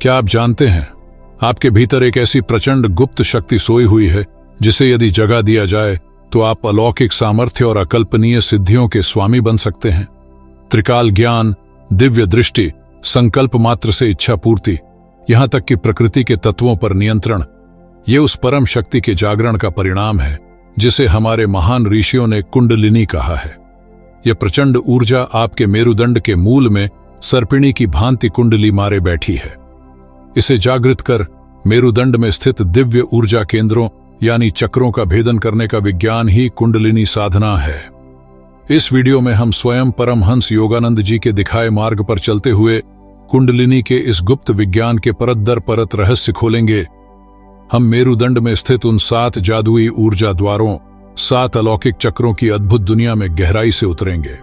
क्या आप जानते हैं, आपके भीतर एक ऐसी प्रचंड गुप्त शक्ति सोई हुई है जिसे यदि जगा दिया जाए तो आप अलौकिक सामर्थ्य और अकल्पनीय सिद्धियों के स्वामी बन सकते हैं। त्रिकाल ज्ञान, दिव्य दृष्टि, संकल्प मात्र से इच्छा पूर्ति, यहां तक कि प्रकृति के तत्वों पर नियंत्रण, ये उस परम शक्ति के जागरण का परिणाम है जिसे हमारे महान ऋषियों ने कुंडलिनी कहा है। यह प्रचंड ऊर्जा आपके मेरुदंड के मूल में सर्पिणी की भांति कुंडली मारे बैठी है। इसे जागृत कर मेरुदंड में स्थित दिव्य ऊर्जा केंद्रों यानी चक्रों का भेदन करने का विज्ञान ही कुंडलिनी साधना है। इस वीडियो में हम स्वयं परमहंस योगानंद जी के दिखाए मार्ग पर चलते हुए कुंडलिनी के इस गुप्त विज्ञान के परत दर परत रहस्य खोलेंगे। हम मेरुदंड में स्थित उन 7 जादुई ऊर्जा द्वारों, 7 अलौकिक चक्रों की अद्भुत दुनिया में गहराई से उतरेंगे।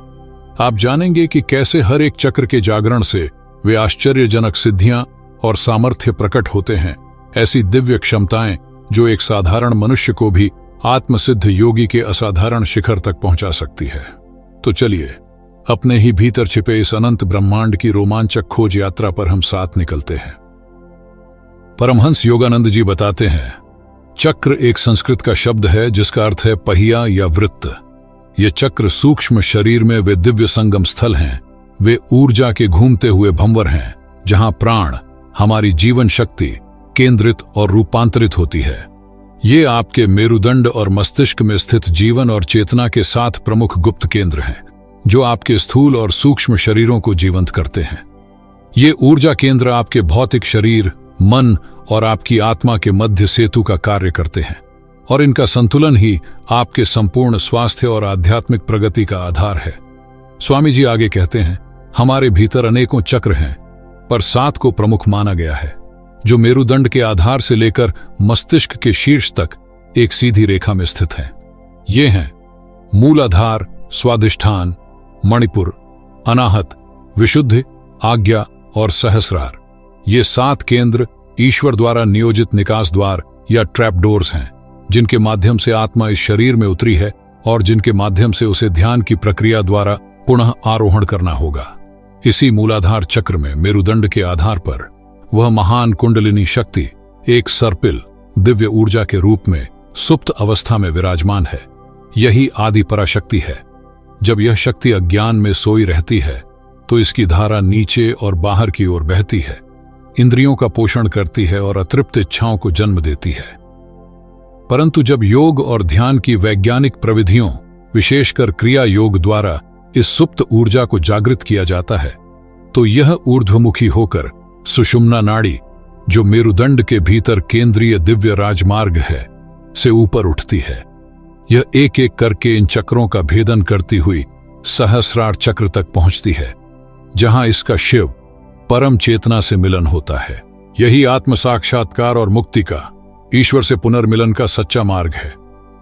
आप जानेंगे कि कैसे हर एक चक्र के जागरण से वे आश्चर्यजनक सिद्धियां और सामर्थ्य प्रकट होते हैं, ऐसी दिव्य क्षमताएं जो एक साधारण मनुष्य को भी आत्मसिद्ध योगी के असाधारण शिखर तक पहुंचा सकती है। तो चलिए अपने ही भीतर छिपे इस अनंत ब्रह्मांड की रोमांचक खोज यात्रा पर हम साथ निकलते हैं। परमहंस योगानंद जी बताते हैं, चक्र एक संस्कृत का शब्द है जिसका अर्थ है पहिया या वृत्त। ये चक्र सूक्ष्म शरीर में वे दिव्य संगम स्थल हैं, वे ऊर्जा के घूमते हुए भंवर हैं जहां प्राण, हमारी जीवन शक्ति केंद्रित और रूपांतरित होती है। ये आपके मेरुदंड और मस्तिष्क में स्थित जीवन और चेतना के 7 प्रमुख गुप्त केंद्र हैं जो आपके स्थूल और सूक्ष्म शरीरों को जीवंत करते हैं। ये ऊर्जा केंद्र आपके भौतिक शरीर, मन और आपकी आत्मा के मध्य सेतु का कार्य करते हैं और इनका संतुलन ही आपके संपूर्ण स्वास्थ्य और आध्यात्मिक प्रगति का आधार है। स्वामी जी आगे कहते हैं, हमारे भीतर अनेकों चक्र हैं पर 7 को प्रमुख माना गया है जो मेरुदंड के आधार से लेकर मस्तिष्क के शीर्ष तक एक सीधी रेखा में स्थित हैं। ये हैं मूलाधार, स्वादिष्ठान, मणिपुर, अनाहत, विशुद्धि, आज्ञा और सहस्रार। ये 7 केंद्र ईश्वर द्वारा नियोजित निकास द्वार या ट्रैप डोर्स हैं जिनके माध्यम से आत्मा इस शरीर में उतरी है और जिनके माध्यम से उसे ध्यान की प्रक्रिया द्वारा पुनः आरोहण करना होगा। इसी मूलाधार चक्र में मेरुदंड के आधार पर वह महान कुंडलिनी शक्ति एक सर्पिल दिव्य ऊर्जा के रूप में सुप्त अवस्था में विराजमान है। यही आदि पराशक्ति है। जब यह शक्ति अज्ञान में सोई रहती है तो इसकी धारा नीचे और बाहर की ओर बहती है, इंद्रियों का पोषण करती है और अतृप्त इच्छाओं को जन्म देती है। परंतु जब योग और ध्यान की वैज्ञानिक प्रविधियों, विशेषकर क्रिया योग द्वारा इस सुप्त ऊर्जा को जागृत किया जाता है तो यह ऊर्ध्वमुखी होकर सुषुम्ना नाड़ी, जो मेरुदंड के भीतर केंद्रीय दिव्य राजमार्ग है, से ऊपर उठती है। यह एक एक करके इन चक्रों का भेदन करती हुई सहस्रार चक्र तक पहुंचती है जहां इसका शिव परम चेतना से मिलन होता है। यही आत्म साक्षात्कार और मुक्ति का, ईश्वर से पुनर्मिलन का सच्चा मार्ग है।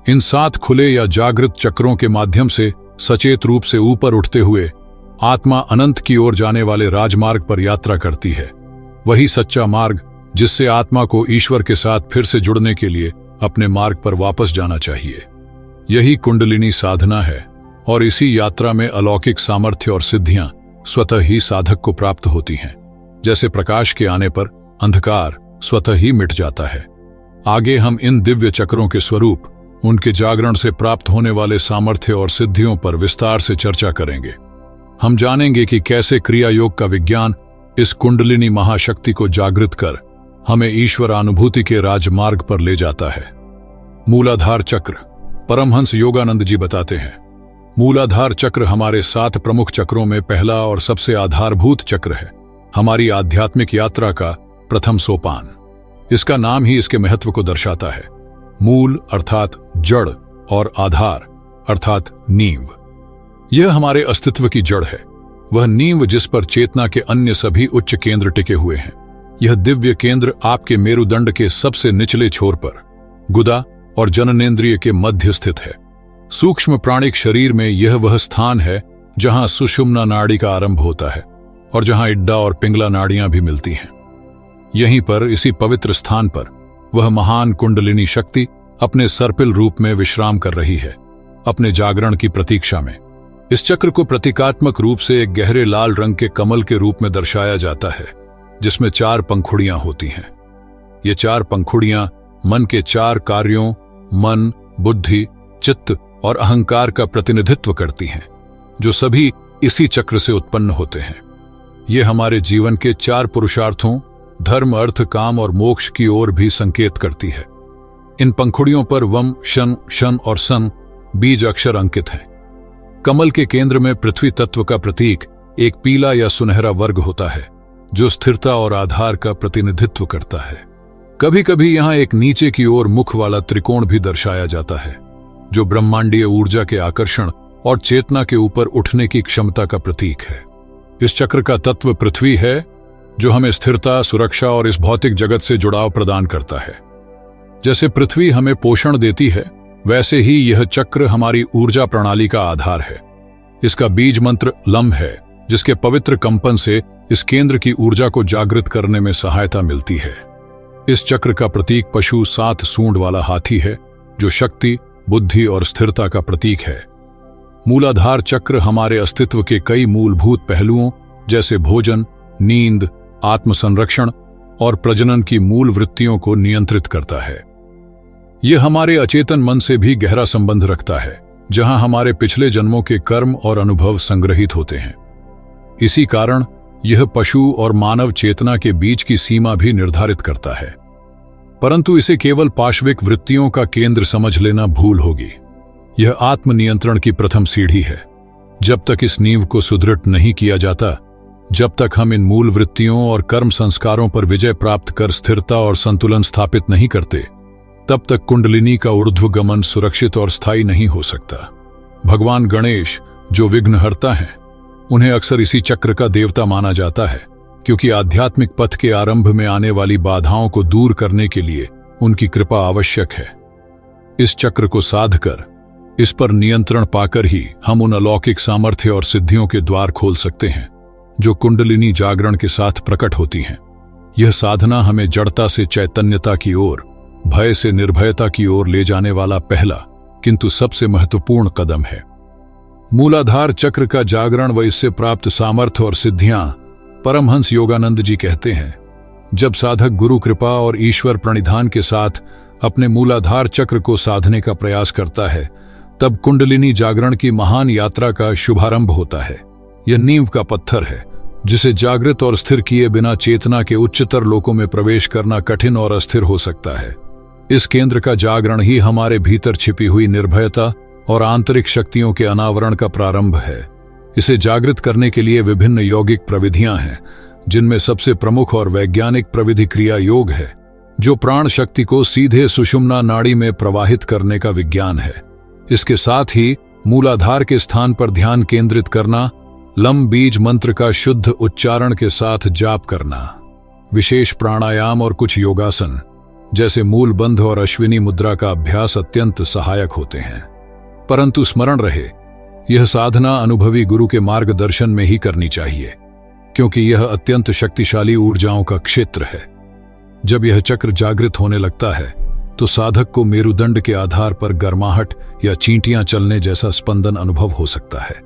इन 7 खुले या जागृत चक्रों के माध्यम से सचेत रूप से ऊपर उठते हुए आत्मा अनंत की ओर जाने वाले राजमार्ग पर यात्रा करती है। वही सच्चा मार्ग जिससे आत्मा को ईश्वर के साथ फिर से जुड़ने के लिए अपने मार्ग पर वापस जाना चाहिए। यही कुंडलिनी साधना है और इसी यात्रा में अलौकिक सामर्थ्य और सिद्धियां स्वतः ही साधक को प्राप्त होती हैं। जैसे प्रकाश के आने पर अंधकार स्वतः ही मिट जाता है। आगे हम इन दिव्य चक्रों के स्वरूप, उनके जागरण से प्राप्त होने वाले सामर्थ्य और सिद्धियों पर विस्तार से चर्चा करेंगे। हम जानेंगे कि कैसे क्रिया योग का विज्ञान इस कुंडलिनी महाशक्ति को जागृत कर हमें ईश्वर अनुभूति के राजमार्ग पर ले जाता है। मूलाधार चक्र। परमहंस योगानंद जी बताते हैं, मूलाधार चक्र हमारे 7 प्रमुख चक्रों में पहला और सबसे आधारभूत चक्र है, हमारी आध्यात्मिक यात्रा का प्रथम सोपान। इसका नाम ही इसके महत्व को दर्शाता है। मूल अर्थात जड़ और आधार अर्थात नींव। यह हमारे अस्तित्व की जड़ है, वह नींव जिस पर चेतना के अन्य सभी उच्च केंद्र टिके हुए हैं। यह दिव्य केंद्र आपके मेरुदंड के सबसे निचले छोर पर, गुदा और जननेंद्रिय के मध्य स्थित है। सूक्ष्म प्राणिक शरीर में यह वह स्थान है जहां सुषुम्ना नाड़ी का आरंभ होता है और जहां इड्डा और पिंगला नाड़ियां भी मिलती हैं। यहीं पर, इसी पवित्र स्थान पर, वह महान कुंडलिनी शक्ति अपने सर्पिल रूप में विश्राम कर रही है, अपने जागरण की प्रतीक्षा में। इस चक्र को प्रतीकात्मक रूप से एक गहरे लाल रंग के कमल के रूप में दर्शाया जाता है, जिसमें 4 पंखुड़ियां होती हैं। ये 4 पंखुड़ियां मन के 4 कार्यों मन, बुद्धि, चित्त और अहंकार का प्रतिनिधित्व करती हैं, जो सभी इसी चक्र से उत्पन्न होते हैं। ये हमारे जीवन के 4 पुरुषार्थों धर्म, अर्थ, काम और मोक्ष की ओर भी संकेत करती है। इन पंखुड़ियों पर वम, शन, शन और सन बीज अक्षर अंकित हैं। कमल के केंद्र में पृथ्वी तत्व का प्रतीक एक पीला या सुनहरा वर्ग होता है, जो स्थिरता और आधार का प्रतिनिधित्व करता है। कभी कभी यहां एक नीचे की ओर मुख वाला त्रिकोण भी दर्शाया जाता है, जो ब्रह्मांडीय ऊर्जा के आकर्षण और चेतना के ऊपर उठने की क्षमता का प्रतीक है। इस चक्र का तत्व पृथ्वी है, जो हमें स्थिरता, सुरक्षा और इस भौतिक जगत से जुड़ाव प्रदान करता है। जैसे पृथ्वी हमें पोषण देती है, वैसे ही यह चक्र हमारी ऊर्जा प्रणाली का आधार है। इसका बीज मंत्र लम है, जिसके पवित्र कंपन से इस केंद्र की ऊर्जा को जागृत करने में सहायता मिलती है। इस चक्र का प्रतीक पशु 7 सूंड वाला हाथी है, जो शक्ति, बुद्धि और स्थिरता का प्रतीक है। मूलाधार चक्र हमारे अस्तित्व के कई मूलभूत पहलुओं जैसे भोजन, नींद, आत्मसंरक्षण और प्रजनन की मूल वृत्तियों को नियंत्रित करता है। यह हमारे अचेतन मन से भी गहरा संबंध रखता है, जहां हमारे पिछले जन्मों के कर्म और अनुभव संग्रहित होते हैं। इसी कारण यह पशु और मानव चेतना के बीच की सीमा भी निर्धारित करता है। परंतु इसे केवल पाशविक वृत्तियों का केंद्र समझ लेना भूल होगी। यह आत्मनियंत्रण की प्रथम सीढ़ी है। जब तक इस नींव को सुदृढ़ नहीं किया जाता, जब तक हम इन मूल वृत्तियों और कर्म संस्कारों पर विजय प्राप्त कर स्थिरता और संतुलन स्थापित नहीं करते, तब तक कुंडलिनी का ऊर्ध्वगमन सुरक्षित और स्थायी नहीं हो सकता। भगवान गणेश, जो विघ्नहर्ता हैं, उन्हें अक्सर इसी चक्र का देवता माना जाता है, क्योंकि आध्यात्मिक पथ के आरंभ में आने वाली बाधाओं को दूर करने के लिए उनकी कृपा आवश्यक है। इस चक्र को साध कर, इस पर नियंत्रण पाकर ही हम उन अलौकिक सामर्थ्य और सिद्धियों के द्वार खोल सकते हैं, जो कुंडलिनी जागरण के साथ प्रकट होती हैं। यह साधना हमें जड़ता से चैतन्यता की ओर, भय से निर्भयता की ओर ले जाने वाला पहला किंतु सबसे महत्वपूर्ण कदम है। मूलाधार चक्र का जागरण व इससे प्राप्त सामर्थ्य और सिद्धियां, परमहंस योगानंद जी कहते हैं, जब साधक गुरु कृपा और ईश्वर प्रणिधान के साथ अपने मूलाधार चक्र को साधने का प्रयास करता है, तब कुंडलिनी जागरण की महान यात्रा का शुभारंभ होता है। यह नींव का पत्थर है, जिसे जागृत और स्थिर किए बिना चेतना के उच्चतर लोकों में प्रवेश करना कठिन और अस्थिर हो सकता है। इस केंद्र का जागरण ही हमारे भीतर छिपी हुई निर्भयता और आंतरिक शक्तियों के अनावरण का प्रारंभ है। इसे जागृत करने के लिए विभिन्न यौगिक प्रविधियां हैं, जिनमें सबसे प्रमुख और वैज्ञानिक प्रविधि क्रिया योग है, जो प्राण शक्ति को सीधे सुषुम्ना नाड़ी में प्रवाहित करने का विज्ञान है। इसके साथ ही मूलाधार के स्थान पर ध्यान केंद्रित करना, लम बीज मंत्र का शुद्ध उच्चारण के साथ जाप करना, विशेष प्राणायाम और कुछ योगासन जैसे मूल बंध और अश्विनी मुद्रा का अभ्यास अत्यंत सहायक होते हैं। परंतु स्मरण रहे, यह साधना अनुभवी गुरु के मार्गदर्शन में ही करनी चाहिए, क्योंकि यह अत्यंत शक्तिशाली ऊर्जाओं का क्षेत्र है। जब यह चक्र जागृत होने लगता है, तो साधक को मेरुदंड के आधार पर गर्माहट या चींटियां चलने जैसा स्पंदन अनुभव हो सकता है।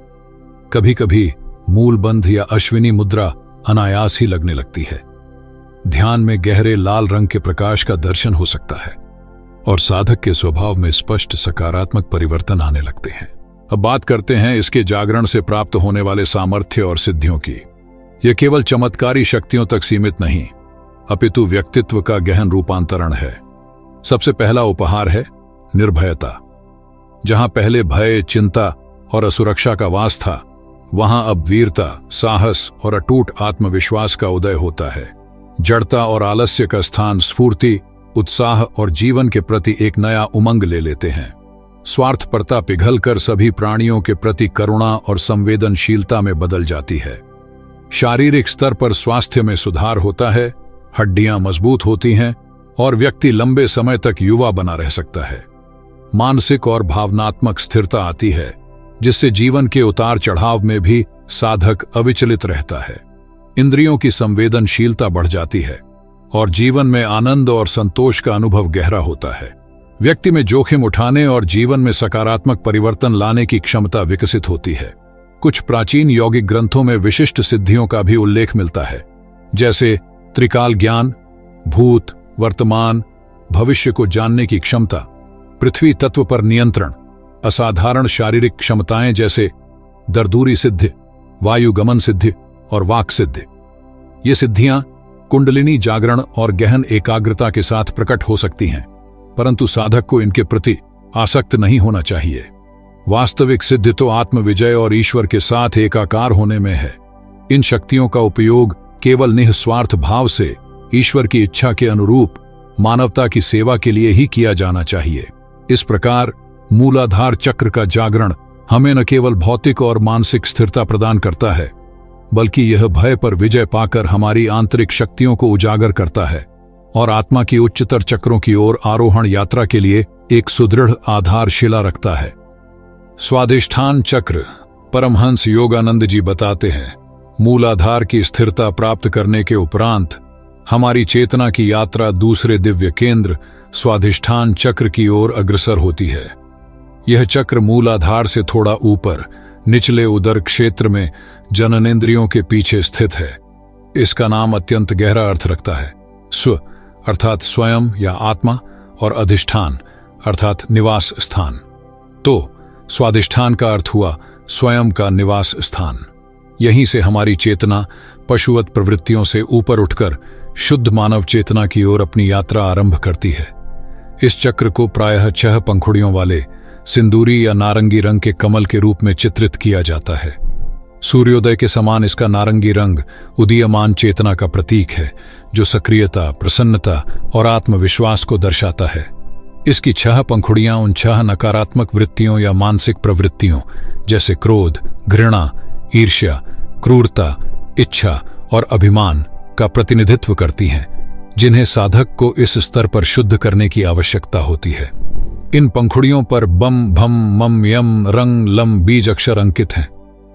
कभी कभी मूल बंध या अश्विनी मुद्रा अनायास ही लगने लगती है। ध्यान में गहरे लाल रंग के प्रकाश का दर्शन हो सकता है और साधक के स्वभाव में स्पष्ट सकारात्मक परिवर्तन आने लगते हैं। अब बात करते हैं इसके जागरण से प्राप्त होने वाले सामर्थ्य और सिद्धियों की। यह केवल चमत्कारी शक्तियों तक सीमित नहीं, अपितु व्यक्तित्व का गहन रूपांतरण है। सबसे पहला उपहार है निर्भयता। जहां पहले भय, चिंता और असुरक्षा का वास था, वहां अब वीरता, साहस और अटूट आत्मविश्वास का उदय होता है। जड़ता और आलस्य का स्थान स्फूर्ति, उत्साह और जीवन के प्रति एक नया उमंग ले लेते हैं। स्वार्थपरता पिघलकर सभी प्राणियों के प्रति करुणा और संवेदनशीलता में बदल जाती है। शारीरिक स्तर पर स्वास्थ्य में सुधार होता है, हड्डियां मजबूत होती हैं और व्यक्ति लंबे समय तक युवा बना रह सकता है। मानसिक और भावनात्मक स्थिरता आती है, जिससे जीवन के उतार चढ़ाव में भी साधक अविचलित रहता है। इंद्रियों की संवेदनशीलता बढ़ जाती है और जीवन में आनंद और संतोष का अनुभव गहरा होता है। व्यक्ति में जोखिम उठाने और जीवन में सकारात्मक परिवर्तन लाने की क्षमता विकसित होती है। कुछ प्राचीन यौगिक ग्रंथों में विशिष्ट सिद्धियों का भी उल्लेख मिलता है, जैसे त्रिकाल ज्ञान, भूत, वर्तमान, भविष्य को जानने की क्षमता, पृथ्वी तत्व पर नियंत्रण, असाधारण शारीरिक क्षमताएं जैसे दरदूरी सिद्धि, वायु गमन सिद्धि और वाक सिद्धि। ये सिद्धियां कुंडलिनी जागरण और गहन एकाग्रता के साथ प्रकट हो सकती हैं, परंतु साधक को इनके प्रति आसक्त नहीं होना चाहिए। वास्तविक सिद्धि तो आत्मविजय और ईश्वर के साथ एकाकार होने में है। इन शक्तियों का उपयोग केवल निस्वार्थ भाव से ईश्वर की इच्छा के अनुरूप मानवता की सेवा के लिए ही किया जाना चाहिए। इस प्रकार मूलाधार चक्र का जागरण हमें न केवल भौतिक और मानसिक स्थिरता प्रदान करता है, बल्कि यह भय पर विजय पाकर हमारी आंतरिक शक्तियों को उजागर करता है और आत्मा की उच्चतर चक्रों की ओर आरोहण यात्रा के लिए एक सुदृढ़ आधारशिला रखता है। स्वाधिष्ठान चक्र। परमहंस योगानंद जी बताते हैं, मूलाधार की स्थिरता प्राप्त करने के उपरांत हमारी चेतना की यात्रा दूसरे दिव्य केंद्र स्वाधिष्ठान चक्र की ओर अग्रसर होती है। यह चक्र मूलाधार से थोड़ा ऊपर निचले उदर क्षेत्र में जननेंद्रियों के पीछे स्थित है। इसका नाम अत्यंत गहरा अर्थ रखता है। स्व अर्थात स्वयं या आत्मा और अधिष्ठान अर्थात निवास स्थान। तो स्वाधिष्ठान का अर्थ हुआ स्वयं का निवास स्थान। यहीं से हमारी चेतना पशुवत प्रवृत्तियों से ऊपर उठकर शुद्ध मानव चेतना की ओर अपनी यात्रा आरंभ करती है। इस चक्र को प्रायः 6 पंखुड़ियों वाले सिंदूरी या नारंगी रंग के कमल के रूप में चित्रित किया जाता है। सूर्योदय के समान इसका नारंगी रंग उदीयमान चेतना का प्रतीक है, जो सक्रियता, प्रसन्नता और आत्मविश्वास को दर्शाता है। इसकी 6 पंखुड़ियां उन 6 नकारात्मक वृत्तियों या मानसिक प्रवृत्तियों जैसे क्रोध, घृणा, ईर्ष्या, क्रूरता, इच्छा और अभिमान का प्रतिनिधित्व करती हैं, जिन्हें साधक को इस स्तर पर शुद्ध करने की आवश्यकता होती है। इन पंखुड़ियों पर बम, भम, मम, यम, रंग, लम बीज अक्षर अंकित हैं।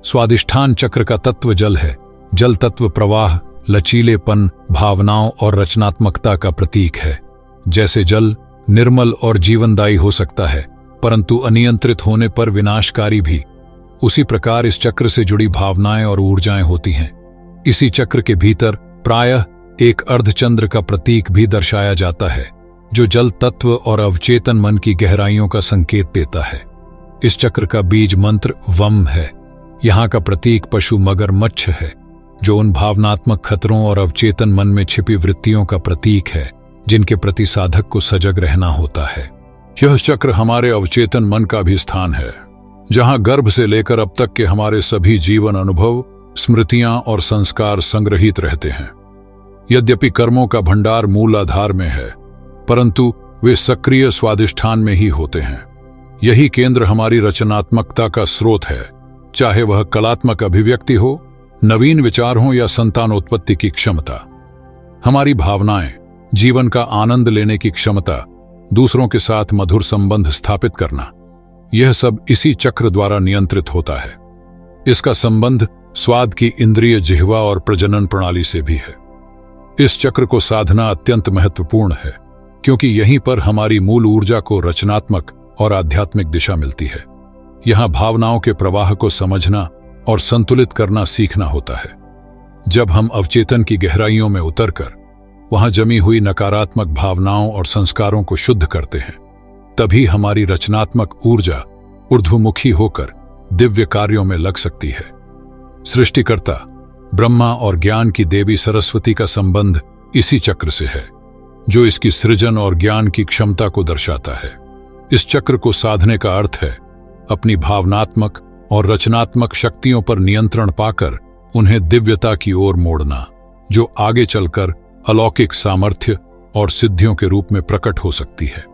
स्वाधिष्ठान चक्र का तत्व जल है। जल तत्व प्रवाह, लचीलेपन, भावनाओं और रचनात्मकता का प्रतीक है। जैसे जल निर्मल और जीवनदायी हो सकता है, परंतु अनियंत्रित होने पर विनाशकारी भी, उसी प्रकार इस चक्र से जुड़ी भावनाएं और ऊर्जाएं होती हैं। इसी चक्र के भीतर प्रायः एक अर्धचंद्र का प्रतीक भी दर्शाया जाता है, जो जल तत्व और अवचेतन मन की गहराइयों का संकेत देता है। इस चक्र का बीज मंत्र वम है। यहाँ का प्रतीक पशु मगरमच्छ है, जो उन भावनात्मक खतरों और अवचेतन मन में छिपी वृत्तियों का प्रतीक है, जिनके प्रति साधक को सजग रहना होता है। यह चक्र हमारे अवचेतन मन का भी स्थान है, जहाँ गर्भ से लेकर अब तक के हमारे सभी जीवन अनुभव, स्मृतियां और संस्कार संग्रहित रहते हैं। यद्यपि कर्मों का भंडार मूलाधार में है, परंतु वे सक्रिय स्वाधिष्ठान में ही होते हैं। यही केंद्र हमारी रचनात्मकता का स्रोत है, चाहे वह कलात्मक अभिव्यक्ति हो, नवीन विचार हो या संतानोत्पत्ति की क्षमता। हमारी भावनाएं, जीवन का आनंद लेने की क्षमता, दूसरों के साथ मधुर संबंध स्थापित करना, यह सब इसी चक्र द्वारा नियंत्रित होता है। इसका संबंध स्वाद की इंद्रिय जिह्वा और प्रजनन प्रणाली से भी है। इस चक्र को साधना अत्यंत महत्वपूर्ण है, क्योंकि यहीं पर हमारी मूल ऊर्जा को रचनात्मक और आध्यात्मिक दिशा मिलती है। यहां भावनाओं के प्रवाह को समझना और संतुलित करना सीखना होता है। जब हम अवचेतन की गहराइयों में उतरकर वहां जमी हुई नकारात्मक भावनाओं और संस्कारों को शुद्ध करते हैं, तभी हमारी रचनात्मक ऊर्जा ऊर्ध्वमुखी होकर दिव्य कार्यों में लग सकती है। सृष्टिकर्ता ब्रह्मा और ज्ञान की देवी सरस्वती का संबंध इसी चक्र से है, जो इसकी सृजन और ज्ञान की क्षमता को दर्शाता है। इस चक्र को साधने का अर्थ है अपनी भावनात्मक और रचनात्मक शक्तियों पर नियंत्रण पाकर उन्हें दिव्यता की ओर मोड़ना, जो आगे चलकर अलौकिक सामर्थ्य और सिद्धियों के रूप में प्रकट हो सकती है।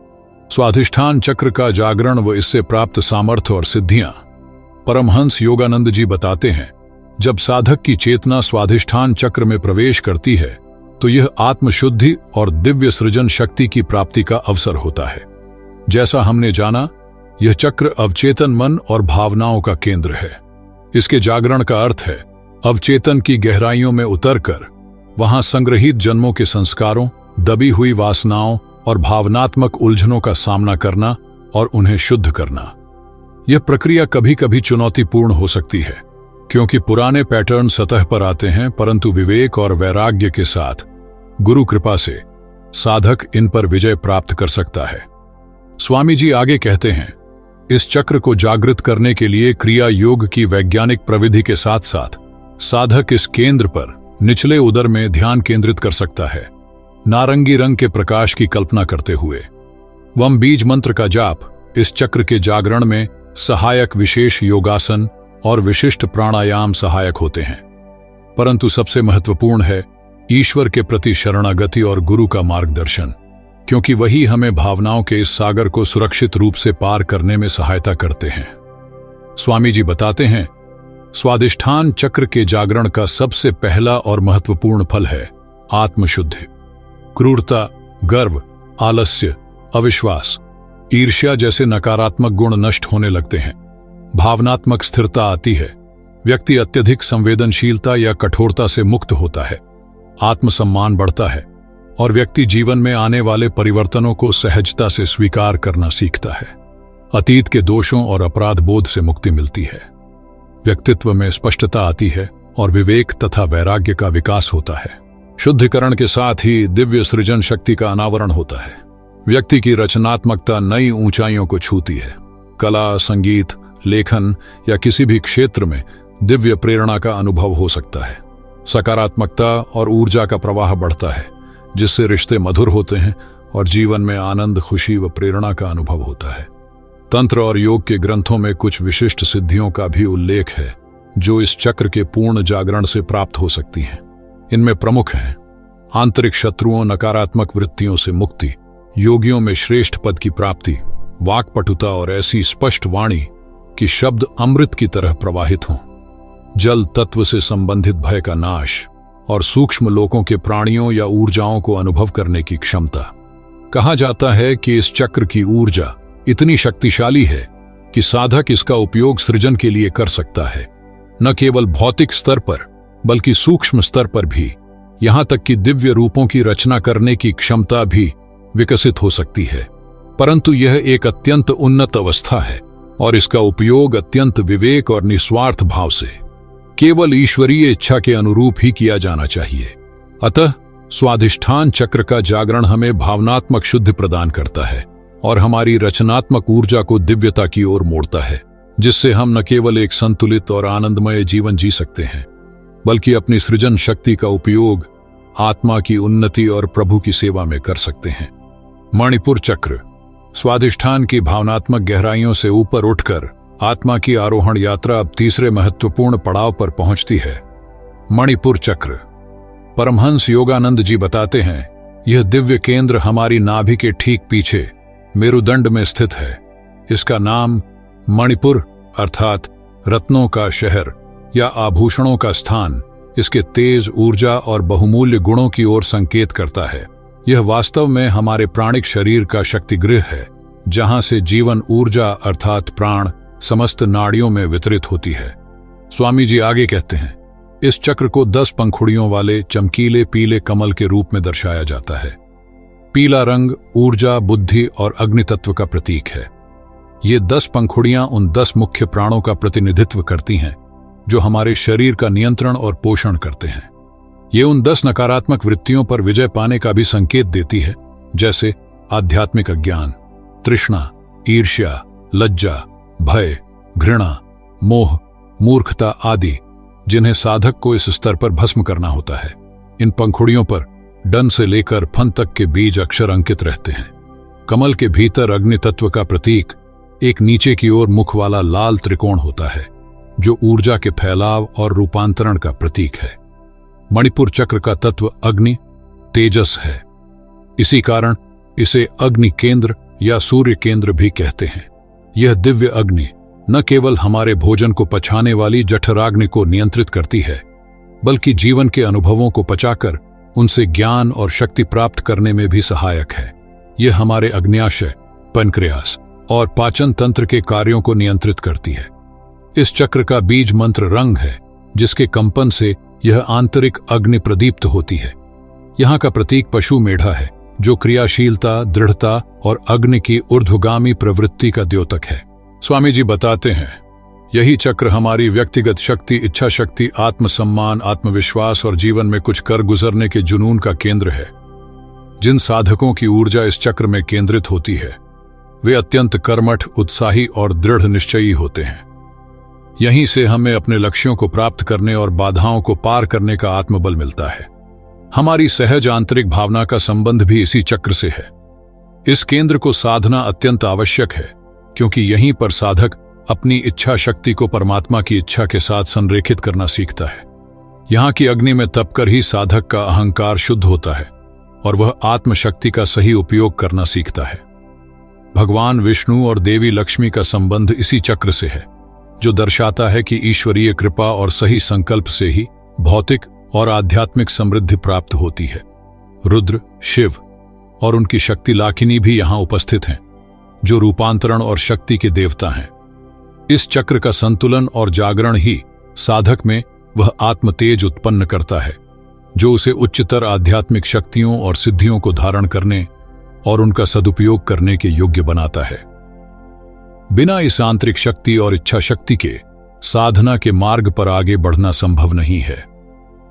स्वाधिष्ठान चक्र का जागरण व इससे प्राप्त सामर्थ्य और सिद्धियां। परमहंस योगानंद जी बताते हैं, जब साधक की चेतना स्वाधिष्ठान चक्र में प्रवेश करती है, तो यह आत्मशुद्धि और दिव्य सृजन शक्ति की प्राप्ति का अवसर होता है। जैसा हमने जाना, यह चक्र अवचेतन मन और भावनाओं का केंद्र है। इसके जागरण का अर्थ है अवचेतन की गहराइयों में उतरकर वहां संग्रहित जन्मों के संस्कारों, दबी हुई वासनाओं और भावनात्मक उलझनों का सामना करना और उन्हें शुद्ध करना। यह प्रक्रिया कभी कभी चुनौतीपूर्ण हो सकती है, क्योंकि पुराने पैटर्न सतह पर आते हैं, परंतु विवेक और वैराग्य के साथ गुरु कृपा से साधक इन पर विजय प्राप्त कर सकता है। स्वामी जी आगे कहते हैं, इस चक्र को जागृत करने के लिए क्रिया योग की वैज्ञानिक प्रविधि के साथ साथ साधक इस केंद्र पर निचले उदर में ध्यान केंद्रित कर सकता है, नारंगी रंग के प्रकाश की कल्पना करते हुए। वम बीज मंत्र का जाप इस चक्र के जागरण में सहायक विशेष योगासन और विशिष्ट प्राणायाम सहायक होते हैं, परंतु सबसे महत्वपूर्ण है ईश्वर के प्रति शरणागति और गुरु का मार्गदर्शन, क्योंकि वही हमें भावनाओं के इस सागर को सुरक्षित रूप से पार करने में सहायता करते हैं। स्वामी जी बताते हैं, स्वादिष्ठान चक्र के जागरण का सबसे पहला और महत्वपूर्ण फल है आत्मशुद्धि। क्रूरता, गर्व, आलस्य, अविश्वास, ईर्ष्या जैसे नकारात्मक गुण नष्ट होने लगते हैं। भावनात्मक स्थिरता आती है। व्यक्ति अत्यधिक संवेदनशीलता या कठोरता से मुक्त होता है। आत्मसम्मान बढ़ता है और व्यक्ति जीवन में आने वाले परिवर्तनों को सहजता से स्वीकार करना सीखता है। अतीत के दोषों और अपराध बोध से मुक्ति मिलती है। व्यक्तित्व में स्पष्टता आती है और विवेक तथा वैराग्य का विकास होता है। शुद्धिकरण के साथ ही दिव्य सृजन शक्ति का अनावरण होता है। व्यक्ति की रचनात्मकता नई ऊंचाइयों को छूती है। कला, संगीत, लेखन या किसी भी क्षेत्र में दिव्य प्रेरणा का अनुभव हो सकता है। सकारात्मकता और ऊर्जा का प्रवाह बढ़ता है, जिससे रिश्ते मधुर होते हैं और जीवन में आनंद, खुशी व प्रेरणा का अनुभव होता है। तंत्र और योग के ग्रंथों में कुछ विशिष्ट सिद्धियों का भी उल्लेख है, जो इस चक्र के पूर्ण जागरण से प्राप्त हो सकती हैं। इनमें प्रमुख हैं आंतरिक शत्रुओं, नकारात्मक वृत्तियों से मुक्ति, योगियों में श्रेष्ठ पद की प्राप्ति, वाक्पटुता और ऐसी स्पष्ट वाणी कि शब्द अमृत की तरह प्रवाहित हों, जल तत्व से संबंधित भय का नाश और सूक्ष्म लोकों के प्राणियों या ऊर्जाओं को अनुभव करने की क्षमता। कहा जाता है कि इस चक्र की ऊर्जा इतनी शक्तिशाली है कि साधक इसका उपयोग सृजन के लिए कर सकता है, न केवल भौतिक स्तर पर बल्कि सूक्ष्म स्तर पर भी। यहां तक कि दिव्य रूपों की रचना करने की क्षमता भी विकसित हो सकती है। परंतु यह एक अत्यंत उन्नत अवस्था है और इसका उपयोग अत्यंत विवेक और निस्वार्थ भाव से केवल ईश्वरीय इच्छा के अनुरूप ही किया जाना चाहिए। अतः स्वाधिष्ठान चक्र का जागरण हमें भावनात्मक शुद्धि प्रदान करता है और हमारी रचनात्मक ऊर्जा को दिव्यता की ओर मोड़ता है, जिससे हम न केवल एक संतुलित और आनंदमय जीवन जी सकते हैं, बल्कि अपनी सृजन शक्ति का उपयोग आत्मा की उन्नति और प्रभु की सेवा में कर सकते हैं। मणिपुर चक्र स्वाधिष्ठान की भावनात्मक गहराइयों से ऊपर उठकर आत्मा की आरोहण यात्रा अब तीसरे महत्वपूर्ण पड़ाव पर पहुंचती है। मणिपुर चक्र। परमहंस योगानंद जी बताते हैं, यह दिव्य केंद्र हमारी नाभि के ठीक पीछे मेरुदंड में स्थित है। इसका नाम मणिपुर अर्थात रत्नों का शहर या आभूषणों का स्थान इसके तेज ऊर्जा और बहुमूल्य गुणों की ओर संकेत करता है। यह वास्तव में हमारे प्राणिक शरीर का शक्तिगृह है, जहां से जीवन ऊर्जा अर्थात प्राण समस्त नाड़ियों में वितरित होती है। स्वामी जी आगे कहते हैं, इस चक्र को 10 पंखुड़ियों वाले चमकीले पीले कमल के रूप में दर्शाया जाता है। पीला रंग ऊर्जा, बुद्धि और अग्नि तत्व का प्रतीक है। ये 10 पंखुड़ियां उन 10 मुख्य प्राणों का प्रतिनिधित्व करती हैं, जो हमारे शरीर का नियंत्रण और पोषण करते हैं। ये उन 10 नकारात्मक वृत्तियों पर विजय पाने का भी संकेत देती है, जैसे आध्यात्मिक अज्ञान, तृष्णा, ईर्ष्या, लज्जा, भय, घृणा, मोह, मूर्खता आदि, जिन्हें साधक को इस स्तर पर भस्म करना होता है। इन पंखुड़ियों पर डन से लेकर फन तक के बीज अक्षर अंकित रहते हैं। कमल के भीतर अग्नि तत्व का प्रतीक एक नीचे की ओर मुख वाला लाल त्रिकोण होता है, जो ऊर्जा के फैलाव और रूपांतरण का प्रतीक है। मणिपुर चक्र का तत्व अग्नि, तेजस है। इसी कारण इसे अग्नि केंद्र या सूर्य केंद्र भी कहते हैं। यह दिव्य अग्नि न केवल हमारे भोजन को पचाने वाली जठराग्नि को नियंत्रित करती है, बल्कि जीवन के अनुभवों को पचाकर उनसे ज्ञान और शक्ति प्राप्त करने में भी सहायक है। यह हमारे अग्न्याशय, पैनक्रियास और पाचन तंत्र के कार्यों को नियंत्रित करती है। इस चक्र का बीज मंत्र रंग है, जिसके कंपन से यह आंतरिक अग्नि प्रदीप्त होती है। यहाँ का प्रतीक पशु मेढ़ा है, जो क्रियाशीलता, दृढ़ता और अग्नि की ऊर्ध्वगामी प्रवृत्ति का द्योतक है। स्वामी जी बताते हैं, यही चक्र हमारी व्यक्तिगत शक्ति, इच्छा शक्ति, आत्मसम्मान, आत्मविश्वास और जीवन में कुछ कर गुजरने के जुनून का केंद्र है। जिन साधकों की ऊर्जा इस चक्र में केंद्रित होती है वे अत्यंत कर्मठ, उत्साही और दृढ़ निश्चयी होते हैं। यहीं से हमें अपने लक्ष्यों को प्राप्त करने और बाधाओं को पार करने का आत्मबल मिलता है। हमारी सहज आंतरिक भावना का संबंध भी इसी चक्र से है। इस केंद्र को साधना अत्यंत आवश्यक है, क्योंकि यहीं पर साधक अपनी इच्छा शक्ति को परमात्मा की इच्छा के साथ संरेखित करना सीखता है। यहाँ की अग्नि में तपकर ही साधक का अहंकार शुद्ध होता है और वह आत्मशक्ति का सही उपयोग करना सीखता है। भगवान विष्णु और देवी लक्ष्मी का संबंध इसी चक्र से है, जो दर्शाता है कि ईश्वरीय कृपा और सही संकल्प से ही भौतिक और आध्यात्मिक समृद्धि प्राप्त होती है। रुद्र, शिव और उनकी शक्ति लाकिनी भी यहाँ उपस्थित हैं, जो रूपांतरण और शक्ति के देवता हैं। इस चक्र का संतुलन और जागरण ही साधक में वह आत्म तेज उत्पन्न करता है, जो उसे उच्चतर आध्यात्मिक शक्तियों और सिद्धियों को धारण करने और उनका सदुपयोग करने के योग्य बनाता है। बिना इस आंतरिक शक्ति और इच्छा शक्ति के साधना के मार्ग पर आगे बढ़ना संभव नहीं है।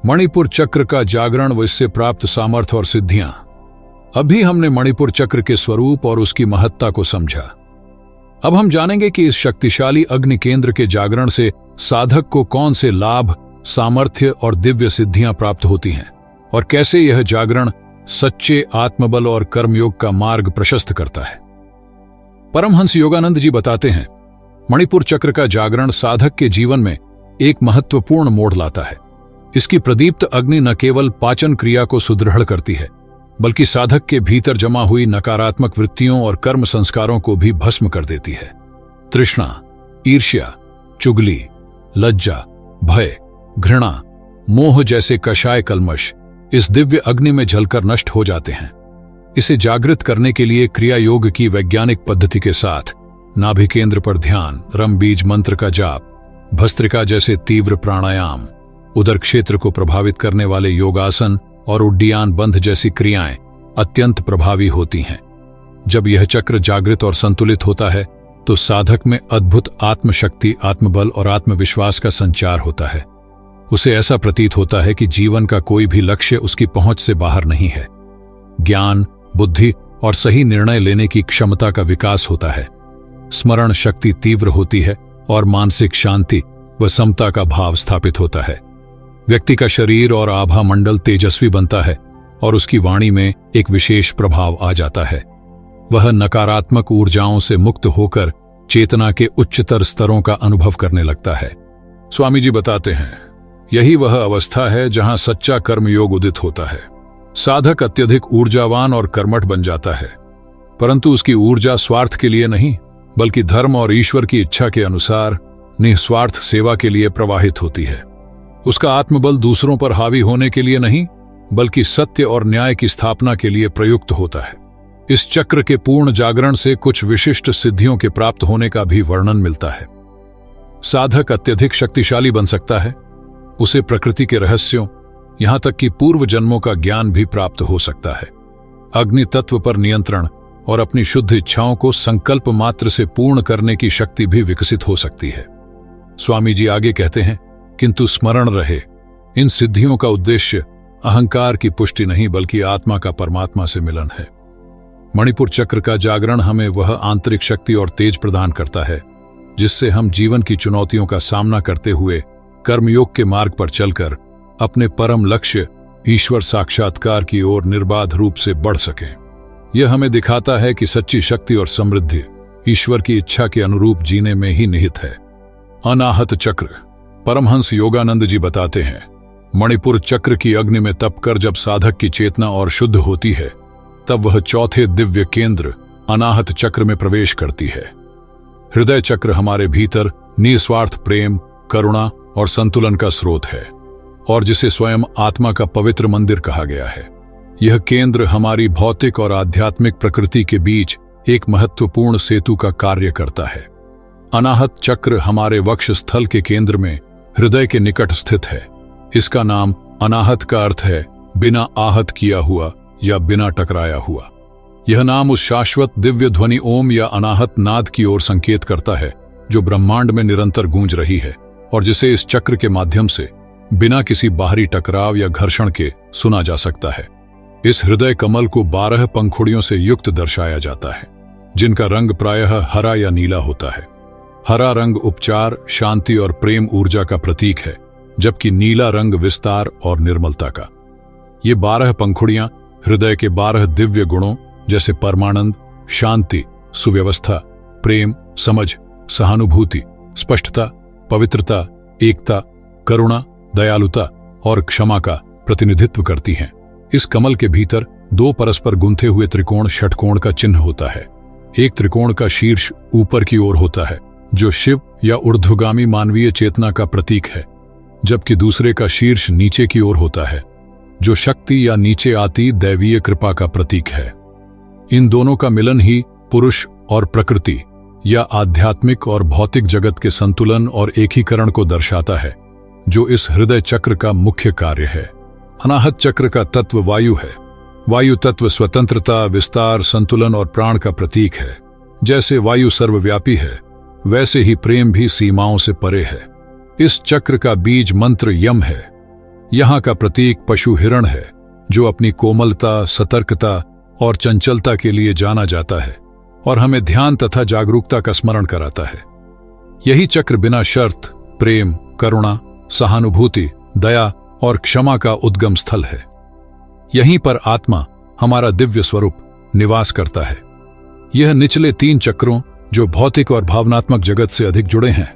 मणिपुर चक्र का जागरण व इससे प्राप्त सामर्थ्य और सिद्धियां। अभी हमने मणिपुर चक्र के स्वरूप और उसकी महत्ता को समझा। अब हम जानेंगे कि इस शक्तिशाली अग्नि केंद्र के जागरण से साधक को कौन से लाभ, सामर्थ्य और दिव्य सिद्धियां प्राप्त होती हैं और कैसे यह जागरण सच्चे आत्मबल और कर्मयोग का मार्ग प्रशस्त करता है। परमहंस योगानंद जी बताते हैं, मणिपुर चक्र का जागरण साधक के जीवन में एक महत्वपूर्ण मोड़ लाता है। इसकी प्रदीप्त अग्नि न केवल पाचन क्रिया को सुदृढ़ करती है, बल्कि साधक के भीतर जमा हुई नकारात्मक वृत्तियों और कर्म संस्कारों को भी भस्म कर देती है। तृष्णा, ईर्ष्या, चुगली, लज्जा, भय, घृणा, मोह जैसे कषाय कल्मश इस दिव्य अग्नि में जलकर नष्ट हो जाते हैं। इसे जागृत करने के लिए क्रिया योग की वैज्ञानिक पद्धति के साथ नाभि केंद्र पर ध्यान, रम बीज मंत्र का जाप, भस्त्रिका जैसे तीव्र प्राणायाम, उदर क्षेत्र को प्रभावित करने वाले योगासन और उड्डीयान बंध जैसी क्रियाएं अत्यंत प्रभावी होती हैं। जब यह चक्र जागृत और संतुलित होता है तो साधक में अद्भुत आत्मशक्ति, आत्मबल और आत्मविश्वास का संचार होता है। उसे ऐसा प्रतीत होता है कि जीवन का कोई भी लक्ष्य उसकी पहुंच से बाहर नहीं है। ज्ञान, बुद्धि और सही निर्णय लेने की क्षमता का विकास होता है। स्मरण शक्ति तीव्र होती है और मानसिक शांति व समता का भाव स्थापित होता है। व्यक्ति का शरीर और आभा मंडल तेजस्वी बनता है और उसकी वाणी में एक विशेष प्रभाव आ जाता है। वह नकारात्मक ऊर्जाओं से मुक्त होकर चेतना के उच्चतर स्तरों का अनुभव करने लगता है। स्वामी जी बताते हैं, यही वह अवस्था है जहां सच्चा कर्मयोग उदित होता है। साधक अत्यधिक ऊर्जावान और कर्मठ बन जाता है, परंतु उसकी ऊर्जा स्वार्थ के लिए नहीं, बल्कि धर्म और ईश्वर की इच्छा के अनुसार निस्वार्थ सेवा के लिए प्रवाहित होती है। उसका आत्मबल दूसरों पर हावी होने के लिए नहीं, बल्कि सत्य और न्याय की स्थापना के लिए प्रयुक्त होता है। इस चक्र के पूर्ण जागरण से कुछ विशिष्ट सिद्धियों के प्राप्त होने का भी वर्णन मिलता है। साधक अत्यधिक शक्तिशाली बन सकता है। उसे प्रकृति के रहस्यों, यहां तक कि पूर्व जन्मों का ज्ञान भी प्राप्त हो सकता है। अग्नि तत्व पर नियंत्रण और अपनी शुद्ध इच्छाओं को संकल्प मात्र से पूर्ण करने की शक्ति भी विकसित हो सकती है। स्वामी जी आगे कहते हैं, किंतु स्मरण रहे, इन सिद्धियों का उद्देश्य अहंकार की पुष्टि नहीं, बल्कि आत्मा का परमात्मा से मिलन है। मणिपुर चक्र का जागरण हमें वह आंतरिक शक्ति और तेज प्रदान करता है जिससे हम जीवन की चुनौतियों का सामना करते हुए कर्मयोग के मार्ग पर चलकर अपने परम लक्ष्य ईश्वर साक्षात्कार की ओर निर्बाध रूप से बढ़ सकें। यह हमें दिखाता है कि सच्ची शक्ति और समृद्धि ईश्वर की इच्छा के अनुरूप जीने में ही निहित है। अनाहत चक्र। परमहंस योगानंद जी बताते हैं, मणिपुर चक्र की अग्नि में तपकर जब साधक की चेतना और शुद्ध होती है, तब वह चौथे दिव्य केंद्र अनाहत चक्र में प्रवेश करती है। हृदय चक्र हमारे भीतर निस्वार्थ प्रेम, करुणा और संतुलन का स्रोत है और जिसे स्वयं आत्मा का पवित्र मंदिर कहा गया है। यह केंद्र हमारी भौतिक और आध्यात्मिक प्रकृति के बीच एक महत्वपूर्ण सेतु का कार्य करता है। अनाहत चक्र हमारे वक्ष स्थल के केंद्र में हृदय के निकट स्थित है। इसका नाम अनाहत का अर्थ है बिना आहत किया हुआ या बिना टकराया हुआ। यह नाम उस शाश्वत दिव्य ध्वनि ओम या अनाहत नाद की ओर संकेत करता है जो ब्रह्मांड में निरंतर गूंज रही है और जिसे इस चक्र के माध्यम से बिना किसी बाहरी टकराव या घर्षण के सुना जा सकता है। इस हृदय कमल को 12 पंखुड़ियों से युक्त दर्शाया जाता है, जिनका रंग प्रायः हरा या नीला होता है। हरा रंग उपचार, शांति और प्रेम ऊर्जा का प्रतीक है, जबकि नीला रंग विस्तार और निर्मलता का। ये 12 पंखुड़ियां हृदय के 12 दिव्य गुणों जैसे परमानंद, शांति, सुव्यवस्था, प्रेम, समझ, सहानुभूति, स्पष्टता, पवित्रता, एकता, करुणा, दयालुता और क्षमा का प्रतिनिधित्व करती हैं। इस कमल के भीतर 2 परस्पर गुंथे हुए त्रिकोण षटकोण का चिन्ह होता है। एक त्रिकोण का शीर्ष ऊपर की ओर होता है, जो शिव या ऊर्ध्वगामी मानवीय चेतना का प्रतीक है, जबकि दूसरे का शीर्ष नीचे की ओर होता है, जो शक्ति या नीचे आती दैवीय कृपा का प्रतीक है। इन दोनों का मिलन ही पुरुष और प्रकृति या आध्यात्मिक और भौतिक जगत के संतुलन और एकीकरण को दर्शाता है, जो इस हृदय चक्र का मुख्य कार्य है। अनाहत चक्र का तत्व वायु है। वायु तत्व स्वतंत्रता, विस्तार, संतुलन और प्राण का प्रतीक है। जैसे वायु सर्वव्यापी है, वैसे ही प्रेम भी सीमाओं से परे है। इस चक्र का बीज मंत्र यम है। यहाँ का प्रतीक पशु हिरण है, जो अपनी कोमलता, सतर्कता और चंचलता के लिए जाना जाता है और हमें ध्यान तथा जागरूकता का स्मरण कराता है। यही चक्र बिना शर्त प्रेम, करुणा, सहानुभूति, दया और क्षमा का उद्गम स्थल है। यहीं पर आत्मा, हमारा दिव्य स्वरूप, निवास करता है। यह निचले 3 चक्रों जो भौतिक और भावनात्मक जगत से अधिक जुड़े हैं,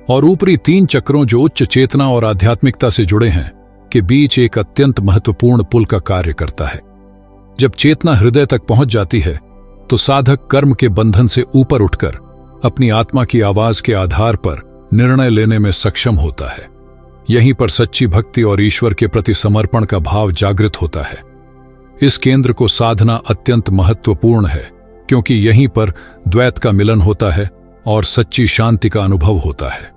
और ऊपरी 3 चक्रों जो उच्च चेतना और आध्यात्मिकता से जुड़े हैं, के बीच एक अत्यंत महत्वपूर्ण पुल का कार्य करता है। जब चेतना हृदय तक पहुंच जाती है, तो साधक कर्म के बंधन से ऊपर उठकर अपनी आत्मा की आवाज के आधार पर निर्णय लेने में सक्षम होता है। यहीं पर सच्ची भक्ति और ईश्वर के प्रति समर्पण का भाव जागृत होता है। इस केंद्र को साधना अत्यंत महत्वपूर्ण है, क्योंकि यहीं पर द्वैत का मिलन होता है और सच्ची शांति का अनुभव होता है।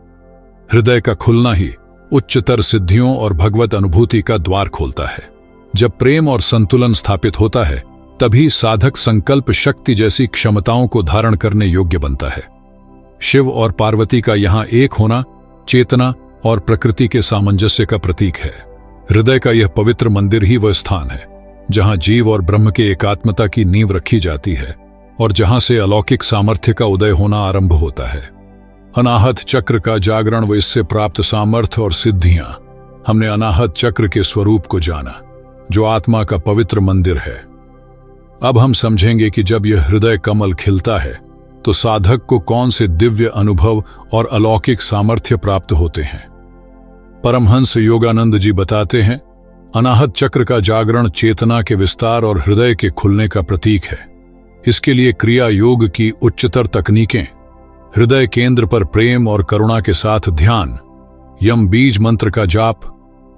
हृदय का खुलना ही उच्चतर सिद्धियों और भगवत अनुभूति का द्वार खोलता है। जब प्रेम और संतुलन स्थापित होता है, तभी साधक संकल्प शक्ति जैसी क्षमताओं को धारण करने योग्य बनता है। शिव और पार्वती का यहाँ एक होना चेतना और प्रकृति के सामंजस्य का प्रतीक है। हृदय का यह पवित्र मंदिर ही वह स्थान है जहां जीव और ब्रह्म के एकात्मता की नींव रखी जाती है और जहां से अलौकिक सामर्थ्य का उदय होना आरंभ होता है। अनाहत चक्र का जागरण व इससे प्राप्त सामर्थ्य और सिद्धियां। हमने अनाहत चक्र के स्वरूप को जाना, जो आत्मा का पवित्र मंदिर है। अब हम समझेंगे कि जब यह हृदय कमल खिलता है, तो साधक को कौन से दिव्य अनुभव और अलौकिक सामर्थ्य प्राप्त होते हैं। परमहंस योगानंद जी बताते हैं, अनाहत चक्र का जागरण चेतना के विस्तार और हृदय के खुलने का प्रतीक है। इसके लिए क्रिया योग की उच्चतर तकनीकें, हृदय केंद्र पर प्रेम और करुणा के साथ ध्यान, यम बीज मंत्र का जाप,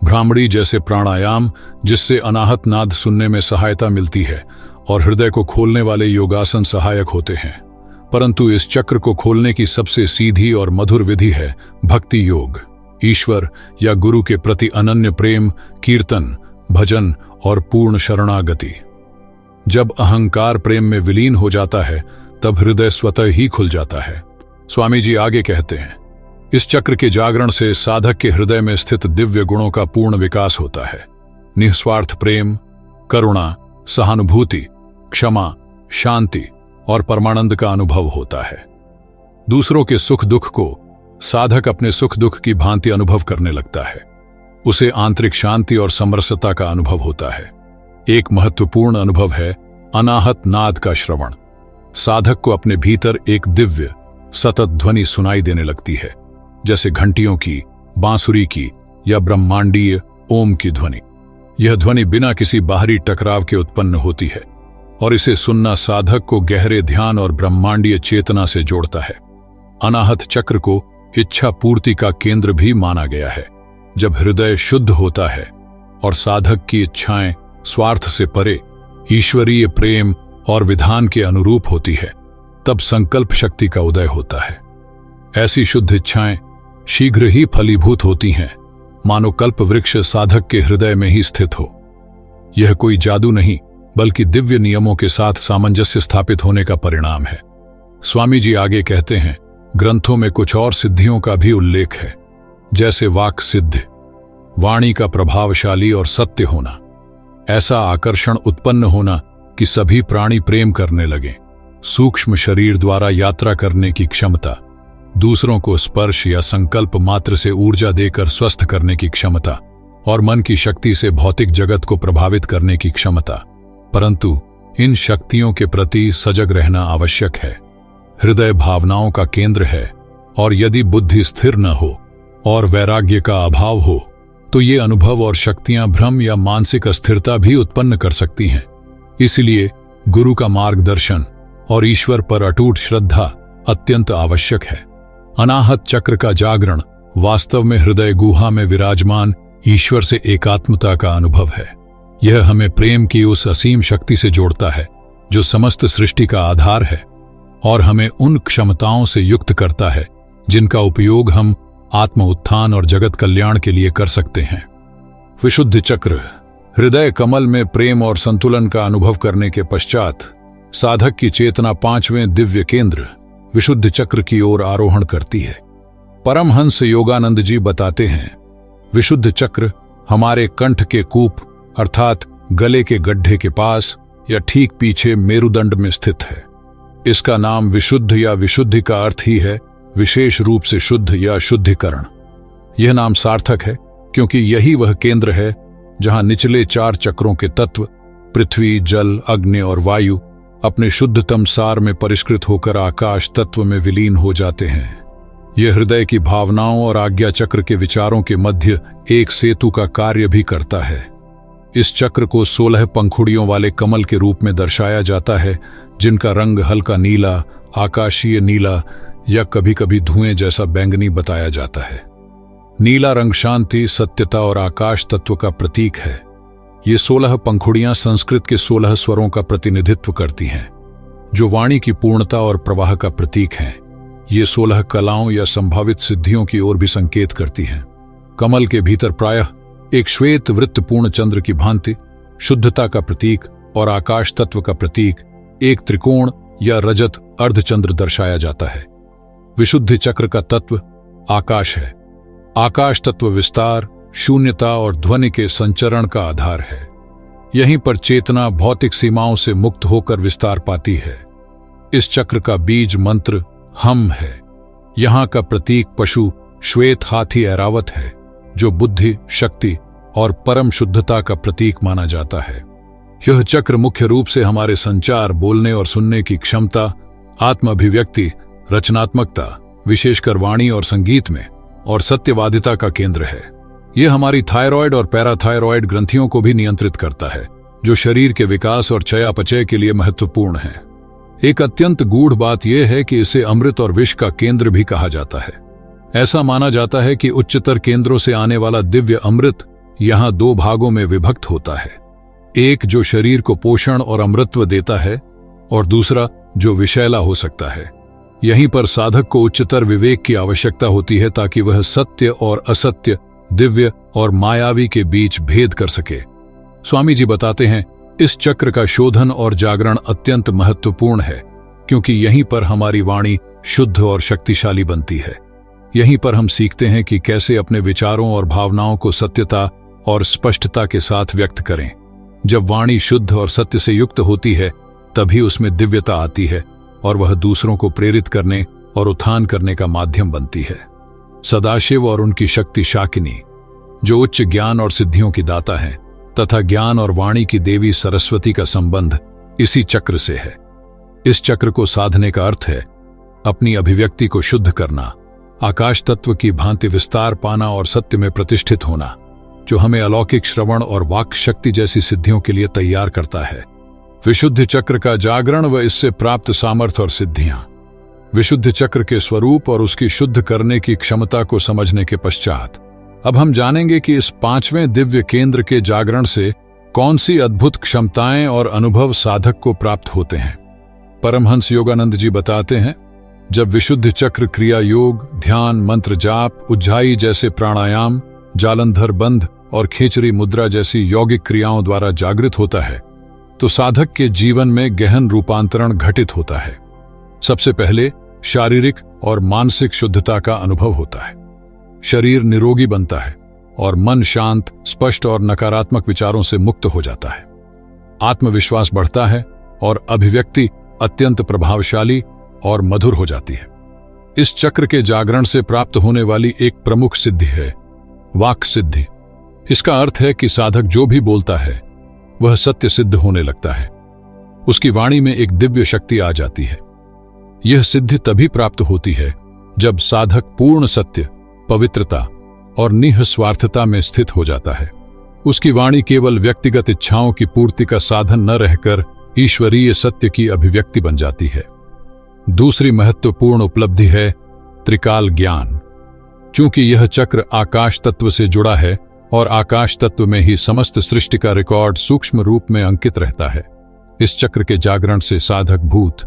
भ्रामरी जैसे प्राणायाम जिससे अनाहत नाद सुनने में सहायता मिलती है, और हृदय को खोलने वाले योगासन सहायक होते हैं। परंतु इस चक्र को खोलने की सबसे सीधी और मधुर विधि है भक्ति योग। ईश्वर या गुरु के प्रति अनन्य प्रेम, कीर्तन, भजन और पूर्ण शरणागति। जब अहंकार प्रेम में विलीन हो जाता है, तब हृदय स्वतः ही खुल जाता है। स्वामी जी आगे कहते हैं, इस चक्र के जागरण से साधक के हृदय में स्थित दिव्य गुणों का पूर्ण विकास होता है। निस्वार्थ प्रेम, करुणा, सहानुभूति, क्षमा, शांति और परमानंद का अनुभव होता है। दूसरों के सुख दुख को साधक अपने सुख दुख की भांति अनुभव करने लगता है। उसे आंतरिक शांति और समरसता का अनुभव होता है। एक महत्वपूर्ण अनुभव है अनाहत नाद का श्रवण। साधक को अपने भीतर एक दिव्य सतत ध्वनि सुनाई देने लगती है, जैसे घंटियों की, बांसुरी की या ब्रह्मांडीय ओम की ध्वनि। यह ध्वनि बिना किसी बाहरी टकराव के उत्पन्न होती है और इसे सुनना साधक को गहरे ध्यान और ब्रह्मांडीय चेतना से जोड़ता है। अनाहत चक्र को इच्छा पूर्ति का केंद्र भी माना गया है। जब हृदय शुद्ध होता है और साधक की इच्छाएं स्वार्थ से परे ईश्वरीय प्रेम और विधान के अनुरूप होती है, तब संकल्प शक्ति का उदय होता है। ऐसी शुद्ध इच्छाएं शीघ्र ही फलीभूत होती हैं, मानो कल्प वृक्ष साधक के हृदय में ही स्थित हो। यह कोई जादू नहीं, बल्कि दिव्य नियमों के साथ सामंजस्य स्थापित होने का परिणाम है। स्वामी जी आगे कहते हैं, ग्रंथों में कुछ और सिद्धियों का भी उल्लेख है, जैसे वाक सिद्धि, वाणी का प्रभावशाली और सत्य होना, ऐसा आकर्षण उत्पन्न होना कि सभी प्राणी प्रेम करने लगें, सूक्ष्म शरीर द्वारा यात्रा करने की क्षमता, दूसरों को स्पर्श या संकल्प मात्र से ऊर्जा देकर स्वस्थ करने की क्षमता और मन की शक्ति से भौतिक जगत को प्रभावित करने की क्षमता। परंतु इन शक्तियों के प्रति सजग रहना आवश्यक है। हृदय भावनाओं का केंद्र है और यदि बुद्धि स्थिर न हो और वैराग्य का अभाव हो तो ये अनुभव और शक्तियां भ्रम या मानसिक अस्थिरता भी उत्पन्न कर सकती हैं। इसलिए गुरु का मार्गदर्शन और ईश्वर पर अटूट श्रद्धा अत्यंत आवश्यक है। अनाहत चक्र का जागरण वास्तव में हृदय गुहा में विराजमान ईश्वर से एकात्मता का अनुभव है। यह हमें प्रेम की उस असीम शक्ति से जोड़ता है जो समस्त सृष्टि का आधार है और हमें उन क्षमताओं से युक्त करता है जिनका उपयोग हम आत्म उत्थान और जगत कल्याण के लिए कर सकते हैं। विशुद्ध चक्र हृदय कमल में प्रेम और संतुलन का अनुभव करने के पश्चात साधक की चेतना 5वें दिव्य केंद्र विशुद्ध चक्र की ओर आरोहण करती है। परमहंस योगानंद जी बताते हैं, विशुद्ध चक्र हमारे कंठ के कूप अर्थात गले के गड्ढे के पास या ठीक पीछे मेरुदंड में स्थित है। इसका नाम विशुद्ध या विशुद्धि का अर्थ ही है विशेष रूप से शुद्ध या शुद्धिकरण। यह नाम सार्थक है क्योंकि यही वह केंद्र है जहां निचले 4 चक्रों के तत्व पृथ्वी, जल, अग्नि और वायु अपने शुद्धतम सार में परिष्कृत होकर आकाश तत्व में विलीन हो जाते हैं। यह हृदय की भावनाओं और आज्ञा चक्र के विचारों के मध्य एक सेतु का कार्य भी करता है। इस चक्र को 16 पंखुड़ियों वाले कमल के रूप में दर्शाया जाता है, जिनका रंग हल्का नीला, आकाशीय नीला या कभी कभी धुएं जैसा बैंगनी बताया जाता है। नीला रंग शांति, सत्यता और आकाश तत्व का प्रतीक है। ये 16 पंखुड़ियां संस्कृत के 16 स्वरों का प्रतिनिधित्व करती हैं, जो वाणी की पूर्णता और प्रवाह का प्रतीक हैं। ये 16 कलाओं या संभावित सिद्धियों की ओर भी संकेत करती हैं। कमल के भीतर प्रायः एक श्वेत वृत्तपूर्ण चंद्र की भांति शुद्धता का प्रतीक और आकाश तत्व का प्रतीक एक त्रिकोण या रजत अर्धचंद्र दर्शाया जाता है। विशुद्धि चक्र का तत्व आकाश है। आकाश तत्व विस्तार, शून्यता और ध्वनि के संचरण का आधार है। यहीं पर चेतना भौतिक सीमाओं से मुक्त होकर विस्तार पाती है। इस चक्र का बीज मंत्र हम है। यहां का प्रतीक पशु श्वेत हाथी ऐरावत है, जो बुद्धि, शक्ति और परम शुद्धता का प्रतीक माना जाता है। यह चक्र मुख्य रूप से हमारे संचार, बोलने और सुनने की क्षमता, आत्म अभिव्यक्ति, रचनात्मकता, विशेषकर वाणी और संगीत में, और सत्यवादिता का केंद्र है। यह हमारी थायराइड और पैराथायराइड ग्रंथियों को भी नियंत्रित करता है, जो शरीर के विकास और चयापचय के लिए महत्वपूर्ण है। एक अत्यंत गूढ़ बात यह है कि इसे अमृत और विष का केंद्र भी कहा जाता है। ऐसा माना जाता है कि उच्चतर केंद्रों से आने वाला दिव्य अमृत यहां 2 भागों में विभक्त होता है, एक जो शरीर को पोषण और अमृतत्व देता है और दूसरा जो विषैला हो सकता है। यहीं पर साधक को उच्चतर विवेक की आवश्यकता होती है ताकि वह सत्य और असत्य, दिव्य और मायावी के बीच भेद कर सके। स्वामी जी बताते हैं, इस चक्र का शोधन और जागरण अत्यंत महत्वपूर्ण है क्योंकि यहीं पर हमारी वाणी शुद्ध और शक्तिशाली बनती है। यहीं पर हम सीखते हैं कि कैसे अपने विचारों और भावनाओं को सत्यता और स्पष्टता के साथ व्यक्त करें। जब वाणी शुद्ध और सत्य से युक्त होती है तभी उसमें दिव्यता आती है और वह दूसरों को प्रेरित करने और उत्थान करने का माध्यम बनती है। सदाशिव और उनकी शक्ति शाकिनी, जो उच्च ज्ञान और सिद्धियों की दाता हैं, तथा ज्ञान और वाणी की देवी सरस्वती का संबंध इसी चक्र से है। इस चक्र को साधने का अर्थ है अपनी अभिव्यक्ति को शुद्ध करना, आकाश तत्व की भांति विस्तार पाना और सत्य में प्रतिष्ठित होना, जो हमें अलौकिक श्रवण और वाक शक्ति जैसी सिद्धियों के लिए तैयार करता है। विशुद्ध चक्र का जागरण व इससे प्राप्त सामर्थ्य और सिद्धियां। विशुद्ध चक्र के स्वरूप और उसकी शुद्ध करने की क्षमता को समझने के पश्चात अब हम जानेंगे कि इस 5वें दिव्य केंद्र के जागरण से कौन सी अद्भुत क्षमताएं और अनुभव साधक को प्राप्त होते हैं। परमहंस योगानंद जी बताते हैं, जब विशुद्ध चक्र क्रिया योग, ध्यान, मंत्र जाप, उज्जाई जैसे प्राणायाम, जालंधर बंध और खेचरी मुद्रा जैसी यौगिक क्रियाओं द्वारा जागृत होता है तो साधक के जीवन में गहन रूपांतरण घटित होता है। सबसे पहले शारीरिक और मानसिक शुद्धता का अनुभव होता है। शरीर निरोगी बनता है और मन शांत, स्पष्ट और नकारात्मक विचारों से मुक्त हो जाता है। आत्मविश्वास बढ़ता है और अभिव्यक्ति अत्यंत प्रभावशाली और मधुर हो जाती है। इस चक्र के जागरण से प्राप्त होने वाली एक प्रमुख सिद्धि है वाक् सिद्धि। इसका अर्थ है कि साधक जो भी बोलता है वह सत्य सिद्ध होने लगता है। उसकी वाणी में एक दिव्य शक्ति आ जाती है। यह सिद्धि तभी प्राप्त होती है जब साधक पूर्ण सत्य, पवित्रता और निःस्वार्थता में स्थित हो जाता है। उसकी वाणी केवल व्यक्तिगत इच्छाओं की पूर्ति का साधन न रहकर ईश्वरीय सत्य की अभिव्यक्ति बन जाती है। दूसरी महत्वपूर्ण उपलब्धि है त्रिकाल ज्ञान। चूंकि यह चक्र आकाश तत्व से जुड़ा है और आकाश तत्व में ही समस्त सृष्टि का रिकॉर्ड सूक्ष्म रूप में अंकित रहता है, इस चक्र के जागरण से साधक भूत,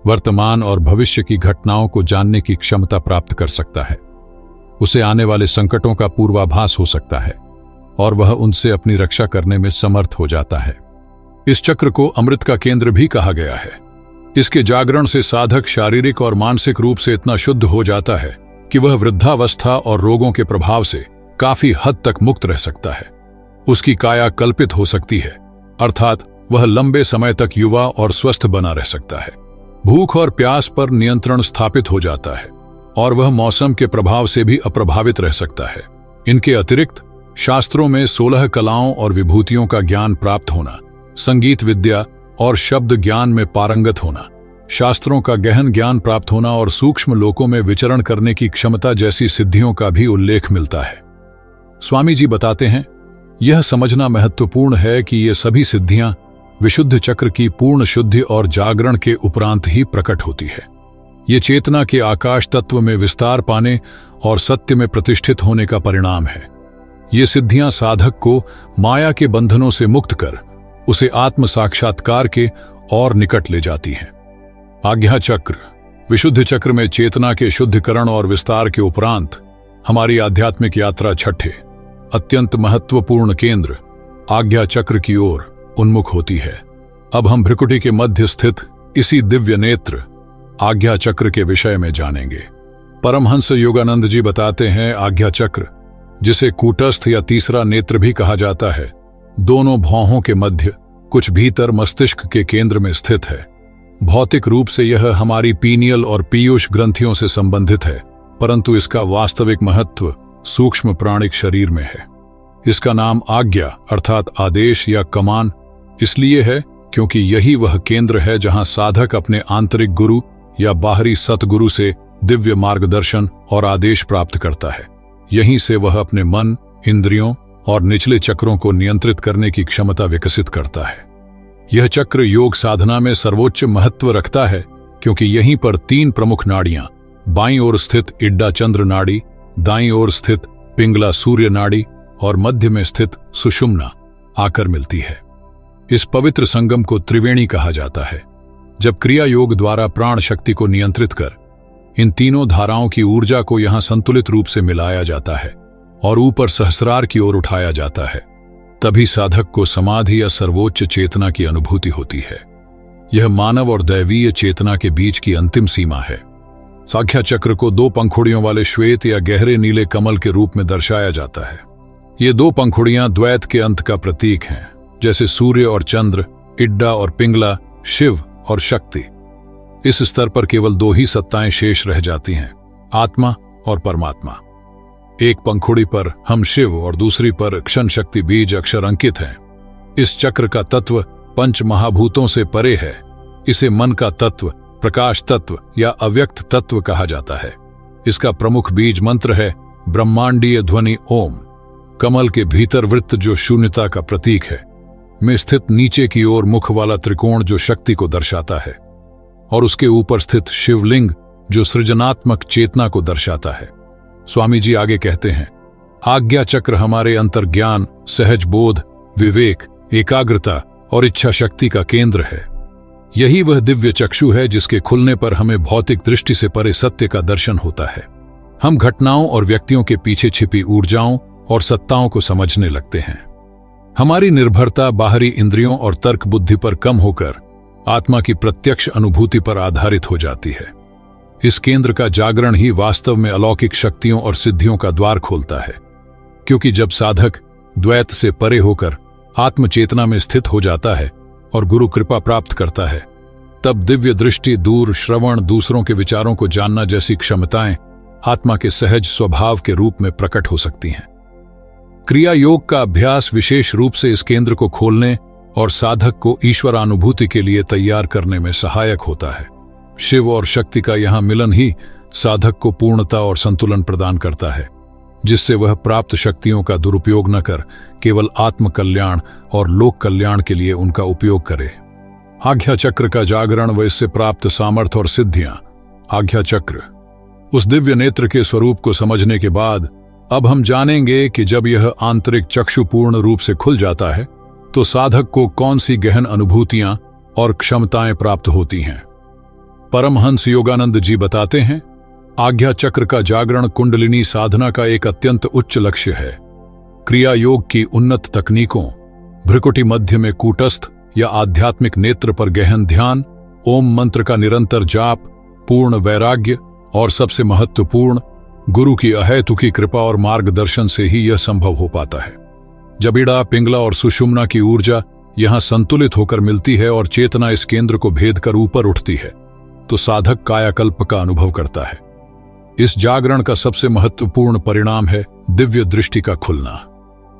वर्तमान और भविष्य की घटनाओं को जानने की क्षमता प्राप्त कर सकता है। उसे आने वाले संकटों का पूर्वाभास हो सकता है और वह उनसे अपनी रक्षा करने में समर्थ हो जाता है। इस चक्र को अमृत का केंद्र भी कहा गया है। इसके जागरण से साधक शारीरिक और मानसिक रूप से इतना शुद्ध हो जाता है कि वह वृद्धावस्था और रोगों के प्रभाव से काफी हद तक मुक्त रह सकता है। उसकी काया कल्पित हो सकती है, अर्थात वह लंबे समय तक युवा और स्वस्थ बना रह सकता है। भूख और प्यास पर नियंत्रण स्थापित हो जाता है और वह मौसम के प्रभाव से भी अप्रभावित रह सकता है। इनके अतिरिक्त शास्त्रों में 16 कलाओं और विभूतियों का ज्ञान प्राप्त होना, संगीत विद्या और शब्द ज्ञान में पारंगत होना, शास्त्रों का गहन ज्ञान प्राप्त होना और सूक्ष्म लोकों में विचरण करने की क्षमता जैसी सिद्धियों का भी उल्लेख मिलता है। स्वामी जी बताते हैं, यह समझना महत्वपूर्ण है कि ये सभी सिद्धियां विशुद्ध चक्र की पूर्ण शुद्धि और जागरण के उपरांत ही प्रकट होती है। ये चेतना के आकाश तत्व में विस्तार पाने और सत्य में प्रतिष्ठित होने का परिणाम है। ये सिद्धियां साधक को माया के बंधनों से मुक्त कर उसे आत्म साक्षात्कार के और निकट ले जाती हैं। आज्ञा चक्र। विशुद्ध चक्र में चेतना के शुद्धिकरण और विस्तार के उपरांत हमारी आध्यात्मिक यात्रा छठे अत्यंत महत्वपूर्ण केंद्र आज्ञा चक्र की ओर उन्मुख होती है। अब हम भ्रिकुटी के मध्य स्थित इसी दिव्य नेत्र आज्ञा चक्र के विषय में जानेंगे। परमहंस योगानंद जी बताते हैं, आज्ञा चक्र, जिसे कूटस्थ या तीसरा नेत्र भी कहा जाता है, दोनों भौहों के मध्य कुछ भीतर मस्तिष्क के केंद्र में स्थित है। भौतिक रूप से यह हमारी पीनियल और पीयूष ग्रंथियों से संबंधित है, परंतु इसका वास्तविक महत्व सूक्ष्म प्राणिक शरीर में है। इसका नाम आज्ञा अर्थात आदेश या कमान इसलिए है क्योंकि यही वह केंद्र है जहां साधक अपने आंतरिक गुरु या बाहरी सतगुरु से दिव्य मार्गदर्शन और आदेश प्राप्त करता है। यहीं से वह अपने मन, इंद्रियों और निचले चक्रों को नियंत्रित करने की क्षमता विकसित करता है। यह चक्र योग साधना में सर्वोच्च महत्व रखता है क्योंकि यहीं पर 3 प्रमुख नाड़ियां, बाईं ओर स्थित इड्डा चंद्र नाड़ी, दाईं ओर स्थित पिंगला सूर्य नाड़ी और मध्य में स्थित सुषुम्ना आकर मिलती है। इस पवित्र संगम को त्रिवेणी कहा जाता है। जब क्रिया योग द्वारा प्राण शक्ति को नियंत्रित कर इन तीनों धाराओं की ऊर्जा को यहां संतुलित रूप से मिलाया जाता है और ऊपर सहस्रार की ओर उठाया जाता है, तभी साधक को समाधि या सर्वोच्च चेतना की अनुभूति होती है। यह मानव और दैवीय चेतना के बीच की अंतिम सीमा है। साख्या चक्र को 2 पंखुड़ियों वाले श्वेत या गहरे नीले कमल के रूप में दर्शाया जाता है। ये 2 पंखुड़ियां द्वैत के अंत का प्रतीक हैं, जैसे सूर्य और चंद्र, इड्डा और पिंगला, शिव और शक्ति। इस स्तर पर केवल 2 ही सत्ताएं शेष रह जाती हैं, आत्मा और परमात्मा। एक पंखुड़ी पर हम शिव और दूसरी पर क्षण शक्ति बीज अक्षर अंकित हैं। इस चक्र का तत्व 5 महाभूतों से परे है। इसे मन का तत्व, प्रकाश तत्व या अव्यक्त तत्व कहा जाता है। इसका प्रमुख बीज मंत्र है ब्रह्मांडीय ध्वनि ओम। कमल के भीतर वृत्त, जो शून्यता का प्रतीक है, में स्थित नीचे की ओर मुख वाला त्रिकोण जो शक्ति को दर्शाता है, और उसके ऊपर स्थित शिवलिंग जो सृजनात्मक चेतना को दर्शाता है। स्वामी जी आगे कहते हैं, आज्ञा चक्र हमारे अंतर्ज्ञान, सहज बोध, विवेक, एकाग्रता और इच्छा शक्ति का केंद्र है। यही वह दिव्य चक्षु है जिसके खुलने पर हमें भौतिक दृष्टि से परे सत्य का दर्शन होता है। हम घटनाओं और व्यक्तियों के पीछे छिपी ऊर्जाओं और सत्ताओं को समझने लगते हैं। हमारी निर्भरता बाहरी इंद्रियों और तर्क बुद्धि पर कम होकर आत्मा की प्रत्यक्ष अनुभूति पर आधारित हो जाती है। इस केंद्र का जागरण ही वास्तव में अलौकिक शक्तियों और सिद्धियों का द्वार खोलता है, क्योंकि जब साधक द्वैत से परे होकर आत्मचेतना में स्थित हो जाता है और गुरु कृपा प्राप्त करता है, तब दिव्य दृष्टि, दूर श्रवण, दूसरों के विचारों को जानना जैसी क्षमताएं आत्मा के सहज स्वभाव के रूप में प्रकट हो सकती हैं। क्रिया योग का अभ्यास विशेष रूप से इस केंद्र को खोलने और साधक को ईश्वरानुभूति के लिए तैयार करने में सहायक होता है। शिव और शक्ति का यहां मिलन ही साधक को पूर्णता और संतुलन प्रदान करता है, जिससे वह प्राप्त शक्तियों का दुरुपयोग न कर केवल आत्म कल्याण और लोक कल्याण के लिए उनका उपयोग करे। आज्ञा चक्र का जागरण व इससे प्राप्त सामर्थ्य और सिद्धियां। आज्ञा चक्र, उस दिव्य नेत्र के स्वरूप को समझने के बाद अब हम जानेंगे कि जब यह आंतरिक चक्षु पूर्ण रूप से खुल जाता है तो साधक को कौन सी गहन अनुभूतियां और क्षमताएं प्राप्त होती हैं। परमहंस योगानंद जी बताते हैं, आज्ञा चक्र का जागरण कुंडलिनी साधना का एक अत्यंत उच्च लक्ष्य है। क्रिया योग की उन्नत तकनीकों, भ्रुकुटी मध्य में कूटस्थ या आध्यात्मिक नेत्र पर गहन ध्यान, ओम मंत्र का निरंतर जाप, पूर्ण वैराग्य और सबसे महत्वपूर्ण गुरु की अहेतुकी कृपा और मार्गदर्शन से ही यह संभव हो पाता है। जबीड़ा, पिंगला और सुषुम्ना की ऊर्जा यहां संतुलित होकर मिलती है और चेतना इस केंद्र को भेद कर ऊपर उठती है, तो साधक कायाकल्प का अनुभव करता है। इस जागरण का सबसे महत्वपूर्ण परिणाम है दिव्य दृष्टि का खुलना।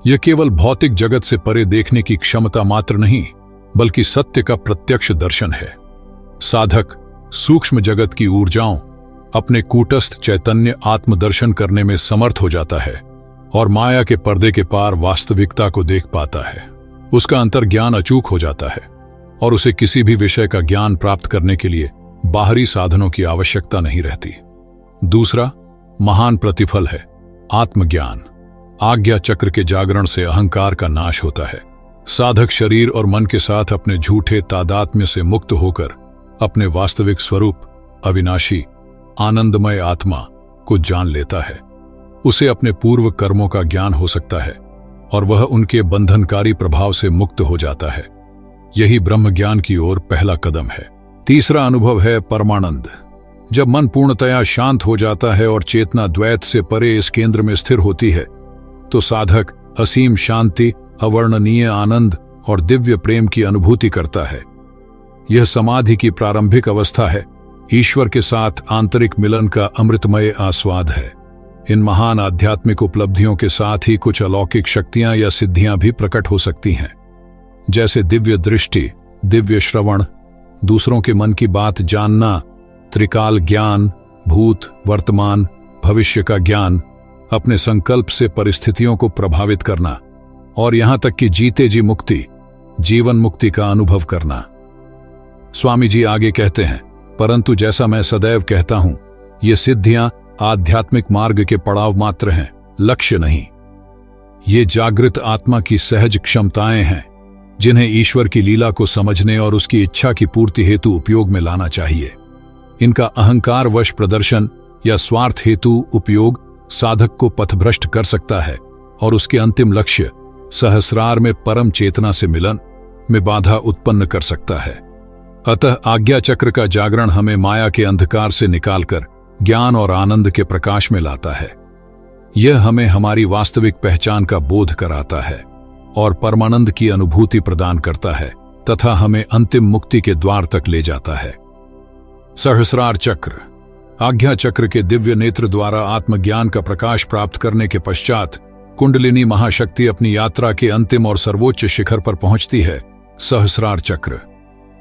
यह केवल भौतिक जगत से परे देखने की क्षमता मात्र नहीं, बल्कि सत्य का प्रत्यक्ष दर्शन है। साधक सूक्ष्म जगत की ऊर्जाओं, अपने कूटस्थ चैतन्य आत्मदर्शन करने में समर्थ हो जाता है और माया के पर्दे के पार वास्तविकता को देख पाता है। उसका अंतर्ज्ञान अचूक हो जाता है और उसे किसी भी विषय का ज्ञान प्राप्त करने के लिए बाहरी साधनों की आवश्यकता नहीं रहती। दूसरा महान प्रतिफल है आत्मज्ञान। आज्ञा चक्र के जागरण से अहंकार का नाश होता है। साधक शरीर और मन के साथ अपने झूठे तादात्म्य से मुक्त होकर अपने वास्तविक स्वरूप, अविनाशी आनंदमय आत्मा को जान लेता है। उसे अपने पूर्व कर्मों का ज्ञान हो सकता है और वह उनके बंधनकारी प्रभाव से मुक्त हो जाता है। यही ब्रह्म ज्ञान की ओर पहला कदम है। तीसरा अनुभव है परमानंद। जब मन पूर्णतया शांत हो जाता है और चेतना द्वैत से परे इस केंद्र में स्थिर होती है, तो साधक असीम शांति, अवर्णनीय आनंद और दिव्य प्रेम की अनुभूति करता है। यह समाधि की प्रारंभिक अवस्था है, ईश्वर के साथ आंतरिक मिलन का अमृतमय आस्वाद है। इन महान आध्यात्मिक उपलब्धियों के साथ ही कुछ अलौकिक शक्तियां या सिद्धियां भी प्रकट हो सकती हैं, जैसे दिव्य दृष्टि, दिव्य श्रवण, दूसरों के मन की बात जानना, त्रिकाल ज्ञान, भूत, वर्तमान, भविष्य का ज्ञान, अपने संकल्प से परिस्थितियों को प्रभावित करना और यहां तक कि जीते जी मुक्ति, जीवन मुक्ति का अनुभव करना। स्वामी जी आगे कहते हैं, परंतु जैसा मैं सदैव कहता हूं, ये सिद्धियां आध्यात्मिक मार्ग के पड़ाव मात्र हैं, लक्ष्य नहीं। ये जागृत आत्मा की सहज क्षमताएं हैं, जिन्हें ईश्वर की लीला को समझने और उसकी इच्छा की पूर्ति हेतु उपयोग में लाना चाहिए। इनका अहंकार वश प्रदर्शन या स्वार्थ हेतु उपयोग साधक को पथभ्रष्ट कर सकता है और उसके अंतिम लक्ष्य सहस्रार में परम चेतना से मिलन में बाधा उत्पन्न कर सकता है। अतः आज्ञा चक्र का जागरण हमें माया के अंधकार से निकालकर ज्ञान और आनंद के प्रकाश में लाता है। यह हमें हमारी वास्तविक पहचान का बोध कराता है और परमानंद की अनुभूति प्रदान करता है तथा हमें अंतिम मुक्ति के द्वार तक ले जाता है। सहस्रार चक्र। आज्ञा चक्र के दिव्य नेत्र द्वारा आत्मज्ञान का प्रकाश प्राप्त करने के पश्चात कुंडलिनी महाशक्ति अपनी यात्रा के अंतिम और सर्वोच्च शिखर पर पहुंचती है, सहस्रार चक्र।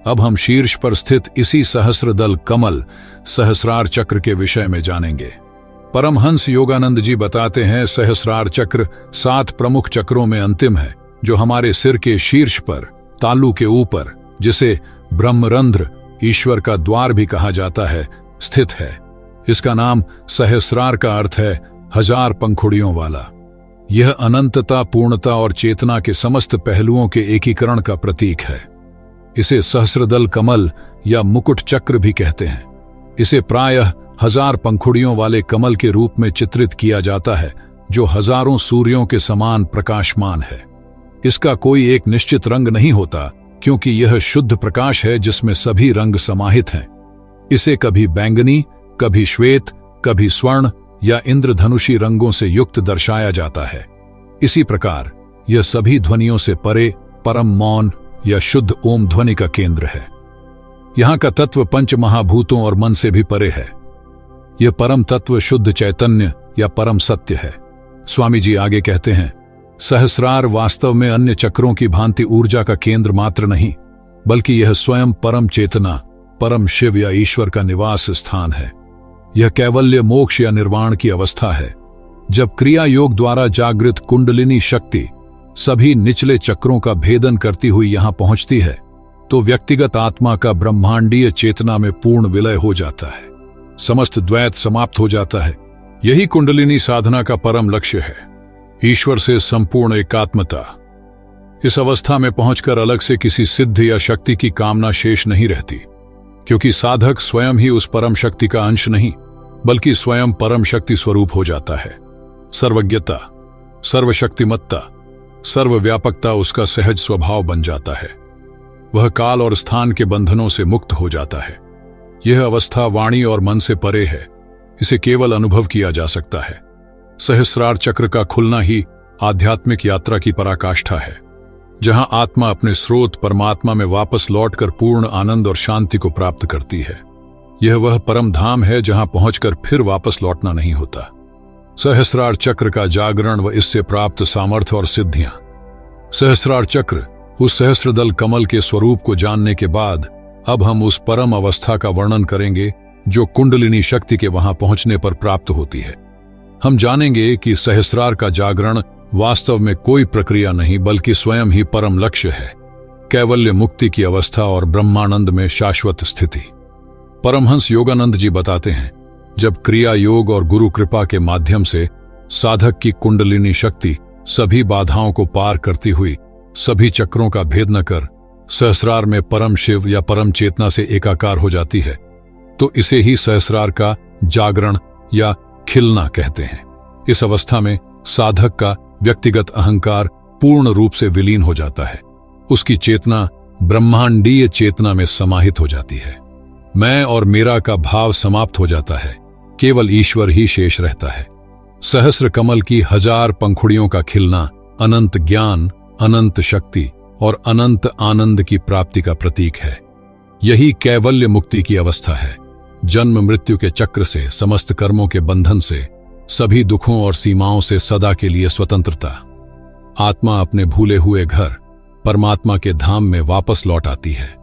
अब हम शीर्ष पर स्थित इसी सहस्रदल कमल सहस्रार चक्र के विषय में जानेंगे। परमहंस योगानंद जी बताते हैं, सहस्रार चक्र 7 प्रमुख चक्रों में अंतिम है, जो हमारे सिर के शीर्ष पर तालू के ऊपर, जिसे ब्रह्मरंध्र, ईश्वर का द्वार भी कहा जाता है, स्थित है। इसका नाम सहस्रार का अर्थ है 1000 पंखुड़ियों वाला। यह अनंतता, पूर्णता और चेतना के समस्त पहलुओं के एकीकरण का प्रतीक है। इसे सहस्रदल कमल या मुकुट चक्र भी कहते हैं। इसे प्रायः 1000 पंखुड़ियों वाले कमल के रूप में चित्रित किया जाता है, जो हजारों सूर्यों के समान प्रकाशमान है। इसका कोई एक निश्चित रंग नहीं होता, क्योंकि यह शुद्ध प्रकाश है जिसमें सभी रंग समाहित हैं। इसे कभी बैंगनी, कभी श्वेत, कभी स्वर्ण या इंद्रधनुषी रंगों से युक्त दर्शाया जाता है। इसी प्रकार यह सभी ध्वनियों से परे परम मौन या शुद्ध ओम ध्वनि का केंद्र है। यहां का तत्व पंच महाभूतों और मन से भी परे है। यह परम तत्व शुद्ध चैतन्य या परम सत्य है। स्वामी जी आगे कहते हैं, सहस्रार वास्तव में अन्य चक्रों की भांति ऊर्जा का केंद्र मात्र नहीं, बल्कि यह स्वयं परम चेतना, परम शिव या ईश्वर का निवास स्थान है। यह कैवल्य मोक्ष या निर्वाण की अवस्था है। जब क्रिया योग द्वारा जागृत कुंडलिनी शक्ति सभी निचले चक्रों का भेदन करती हुई यहां पहुंचती है, तो व्यक्तिगत आत्मा का ब्रह्मांडीय चेतना में पूर्ण विलय हो जाता है। समस्त द्वैत समाप्त हो जाता है। यही कुंडलिनी साधना का परम लक्ष्य है, ईश्वर से संपूर्ण एकात्मता। इस अवस्था में पहुंचकर अलग से किसी सिद्धि या शक्ति की कामना शेष नहीं रहती, क्योंकि साधक स्वयं ही उस परम शक्ति का अंश नहीं, बल्कि स्वयं परम शक्ति स्वरूप हो जाता है। सर्वज्ञता, सर्वशक्तिमत्ता, सर्वव्यापकता उसका सहज स्वभाव बन जाता है। वह काल और स्थान के बंधनों से मुक्त हो जाता है। यह अवस्था वाणी और मन से परे है। इसे केवल अनुभव किया जा सकता है। सहस्रार चक्र का खुलना ही आध्यात्मिक यात्रा की पराकाष्ठा है, जहां आत्मा अपने स्रोत परमात्मा में वापस लौटकर पूर्ण आनंद और शांति को प्राप्त करती है। यह वह परम धाम है जहां पहुंचकर फिर वापस लौटना नहीं होता। सहस्रार चक्र का जागरण व इससे प्राप्त सामर्थ्य और सिद्धियां। सहस्रार चक्र, उस सहस्रदल कमल के स्वरूप को जानने के बाद अब हम उस परम अवस्था का वर्णन करेंगे जो कुंडलिनी शक्ति के वहां पहुंचने पर प्राप्त होती है। हम जानेंगे कि सहस्रार का जागरण वास्तव में कोई प्रक्रिया नहीं, बल्कि स्वयं ही परम लक्ष्य है, कैवल्य मुक्ति की अवस्था और ब्रह्मानंद में शाश्वत स्थिति। परमहंस योगानंद जी बताते हैं, जब क्रिया योग और गुरु कृपा के माध्यम से साधक की कुंडलिनी शक्ति सभी बाधाओं को पार करती हुई सभी चक्रों का भेद न कर सहस्रार में परम शिव या परम चेतना से एकाकार हो जाती है, तो इसे ही सहस्रार का जागरण या खिलना कहते हैं। इस अवस्था में साधक का व्यक्तिगत अहंकार पूर्ण रूप से विलीन हो जाता है। उसकी चेतना ब्रह्मांडीय चेतना में समाहित हो जाती है। मैं और मेरा का भाव समाप्त हो जाता है। केवल ईश्वर ही शेष रहता है। सहस्र कमल की हजार पंखुड़ियों का खिलना अनंत ज्ञान, अनंत शक्ति और अनंत आनंद की प्राप्ति का प्रतीक है। यही कैवल्य मुक्ति की अवस्था है। जन्म मृत्यु के चक्र से, समस्त कर्मों के बंधन से, सभी दुखों और सीमाओं से सदा के लिए स्वतंत्रता। आत्मा अपने भूले हुए घर परमात्मा के धाम में वापस लौट आती है।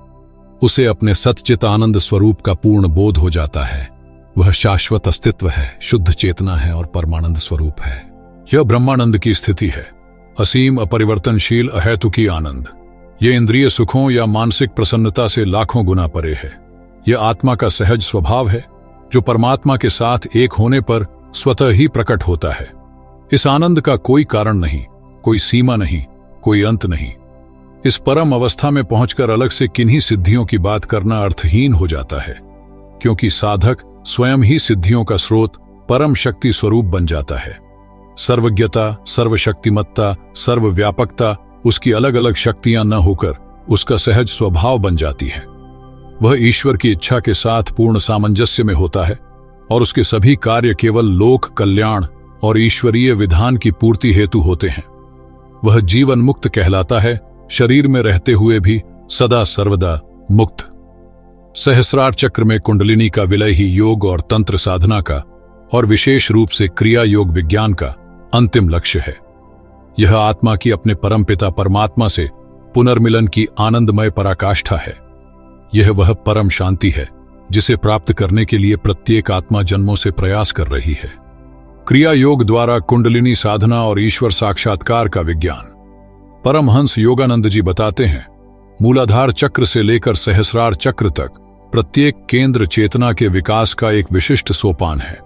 उसे अपने सच्चित आनंद स्वरूप का पूर्ण बोध हो जाता है। वह शाश्वत अस्तित्व है, शुद्ध चेतना है और परमानंद स्वरूप है। यह ब्रह्मानंद की स्थिति है, असीम, अपरिवर्तनशील, अहेतुकी आनंद। ये इंद्रिय सुखों या मानसिक प्रसन्नता से लाखों गुना परे है। यह आत्मा का सहज स्वभाव है, जो परमात्मा के साथ एक होने पर स्वतः ही प्रकट होता है। इस आनंद का कोई कारण नहीं, कोई सीमा नहीं, कोई अंत नहीं। इस परम अवस्था में पहुंचकर अलग से किन्हीं सिद्धियों की बात करना अर्थहीन हो जाता है, क्योंकि साधक स्वयं ही सिद्धियों का स्रोत, परम शक्ति स्वरूप बन जाता है। सर्वज्ञता, सर्वशक्तिमत्ता, सर्वव्यापकता उसकी अलग अलग शक्तियां न होकर उसका सहज स्वभाव बन जाती है। वह ईश्वर की इच्छा के साथ पूर्ण सामंजस्य में होता है और उसके सभी कार्य केवल लोक कल्याण और ईश्वरीय विधान की पूर्ति हेतु होते हैं। वह जीवन मुक्त कहलाता है, शरीर में रहते हुए भी सदा सर्वदा मुक्त। सहस्रार चक्र में कुंडलिनी का विलय ही योग और तंत्र साधना का और विशेष रूप से क्रिया योग विज्ञान का अंतिम लक्ष्य है। यह आत्मा की अपने परमपिता परमात्मा से पुनर्मिलन की आनंदमय पराकाष्ठा है। यह वह परम शांति है जिसे प्राप्त करने के लिए प्रत्येक आत्मा जन्मों से प्रयास कर रही है। क्रिया योग द्वारा कुंडलिनी साधना और ईश्वर साक्षात्कार का विज्ञान। परमहंस योगानंद जी बताते हैं, मूलाधार चक्र से लेकर सहस्रार चक्र तक प्रत्येक केंद्र चेतना के विकास का एक विशिष्ट सोपान है।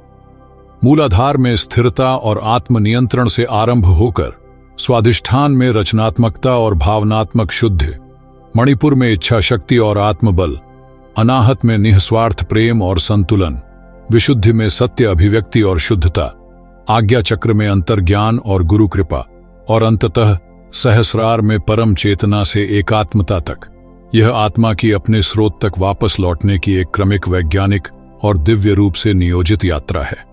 मूलाधार में स्थिरता और आत्मनियंत्रण से आरंभ होकर स्वाधिष्ठान में रचनात्मकता और भावनात्मक शुद्धि, मणिपुर में इच्छा शक्ति और आत्मबल, अनाहत में निस्वार्थ प्रेम और संतुलन, विशुद्धि में सत्य अभिव्यक्ति और शुद्धता, आज्ञा चक्र में अंतर्ज्ञान और गुरु कृपा और अंततः सहस्रार में परम चेतना से एकात्मता तक। यह आत्मा की अपने स्रोत तक वापस लौटने की एक क्रमिक, वैज्ञानिक और दिव्य रूप से नियोजित यात्रा है।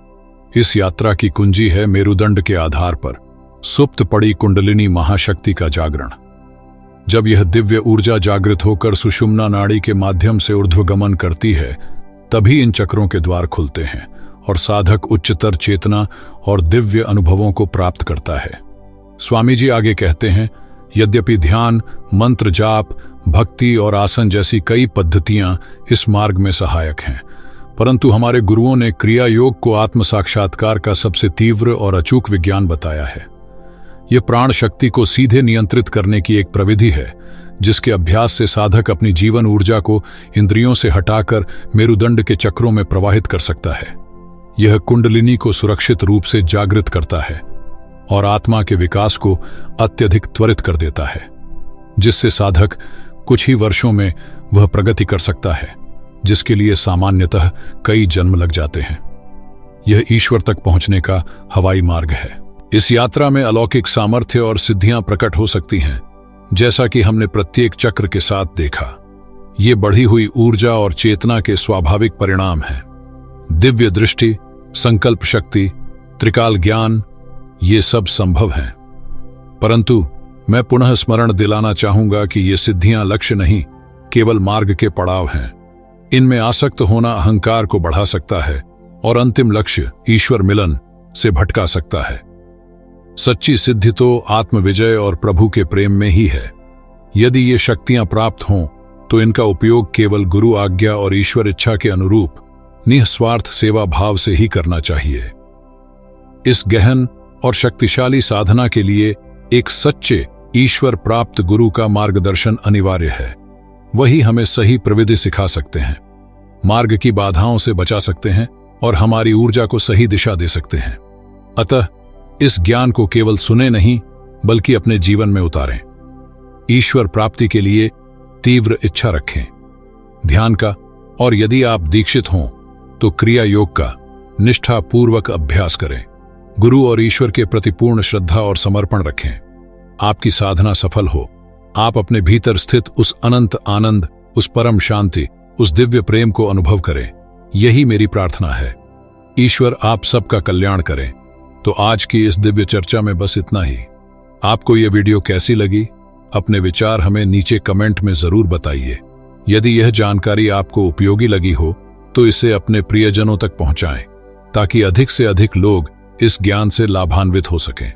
इस यात्रा की कुंजी है मेरुदंड के आधार पर सुप्त पड़ी कुंडलिनी महाशक्ति का जागरण। जब यह दिव्य ऊर्जा जागृत होकर सुषुम्ना नाड़ी के माध्यम से ऊर्ध्वगमन करती है, तभी इन चक्रों के द्वार खुलते हैं और साधक उच्चतर चेतना और दिव्य अनुभवों को प्राप्त करता है। स्वामी जी आगे कहते हैं, यद्यपि ध्यान, मंत्र जाप, भक्ति और आसन जैसी कई पद्धतियां इस मार्ग में सहायक हैं, परंतु हमारे गुरुओं ने क्रिया योग को आत्म साक्षात्कार का सबसे तीव्र और अचूक विज्ञान बताया है। यह प्राण शक्ति को सीधे नियंत्रित करने की एक प्रविधि है, जिसके अभ्यास से साधक अपनी जीवन ऊर्जा को इंद्रियों से हटाकर मेरुदंड के चक्रों में प्रवाहित कर सकता है। यह कुंडलिनी को सुरक्षित रूप से जागृत करता है और आत्मा के विकास को अत्यधिक त्वरित कर देता है, जिससे साधक कुछ ही वर्षों में वह प्रगति कर सकता है जिसके लिए सामान्यतः कई जन्म लग जाते हैं। यह ईश्वर तक पहुंचने का हवाई मार्ग है। इस यात्रा में अलौकिक सामर्थ्य और सिद्धियां प्रकट हो सकती हैं, जैसा कि हमने प्रत्येक चक्र के साथ देखा। ये बढ़ी हुई ऊर्जा और चेतना के स्वाभाविक परिणाम हैं। दिव्य दृष्टि, संकल्प शक्ति, त्रिकाल ज्ञान, ये सब संभव हैं। परंतु मैं पुनः स्मरण दिलाना चाहूंगा कि ये सिद्धियां लक्ष्य नहीं, केवल मार्ग के पड़ाव हैं। इनमें आसक्त होना अहंकार को बढ़ा सकता है और अंतिम लक्ष्य ईश्वर मिलन से भटका सकता है। सच्ची सिद्धि तो आत्मविजय और प्रभु के प्रेम में ही है। यदि ये शक्तियां प्राप्त हों तो इनका उपयोग केवल गुरु आज्ञा और ईश्वर इच्छा के अनुरूप निस्वार्थ सेवा भाव से ही करना चाहिए। इस गहन और शक्तिशाली साधना के लिए एक सच्चे ईश्वर प्राप्त गुरु का मार्गदर्शन अनिवार्य है। वही हमें सही प्रविधि सिखा सकते हैं, मार्ग की बाधाओं से बचा सकते हैं और हमारी ऊर्जा को सही दिशा दे सकते हैं। अतः इस ज्ञान को केवल सुने नहीं, बल्कि अपने जीवन में उतारें। ईश्वर प्राप्ति के लिए तीव्र इच्छा रखें, ध्यान का और यदि आप दीक्षित हों तो क्रिया योग का निष्ठापूर्वक अभ्यास करें। गुरु और ईश्वर के प्रति पूर्ण श्रद्धा और समर्पण रखें। आपकी साधना सफल हो। आप अपने भीतर स्थित उस अनंत आनंद, उस परम शांति, उस दिव्य प्रेम को अनुभव करें। यही मेरी प्रार्थना है। ईश्वर आप सबका कल्याण करें। तो आज की इस दिव्य चर्चा में बस इतना ही। आपको यह वीडियो कैसी लगी? अपने विचार हमें नीचे कमेंट में जरूर बताइए। यदि यह जानकारी आपको उपयोगी लगी हो तो इसे अपने प्रियजनों तक पहुंचाएं, ताकि अधिक से अधिक लोग इस ज्ञान से लाभान्वित हो सकें।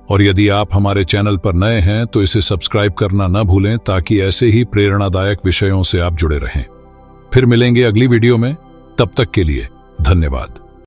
और यदि आप हमारे चैनल पर नए हैं तो इसे सब्सक्राइब करना न भूलें, ताकि ऐसे ही प्रेरणादायक विषयों से आप जुड़े रहें। फिर मिलेंगे अगली वीडियो में। तब तक के लिए धन्यवाद।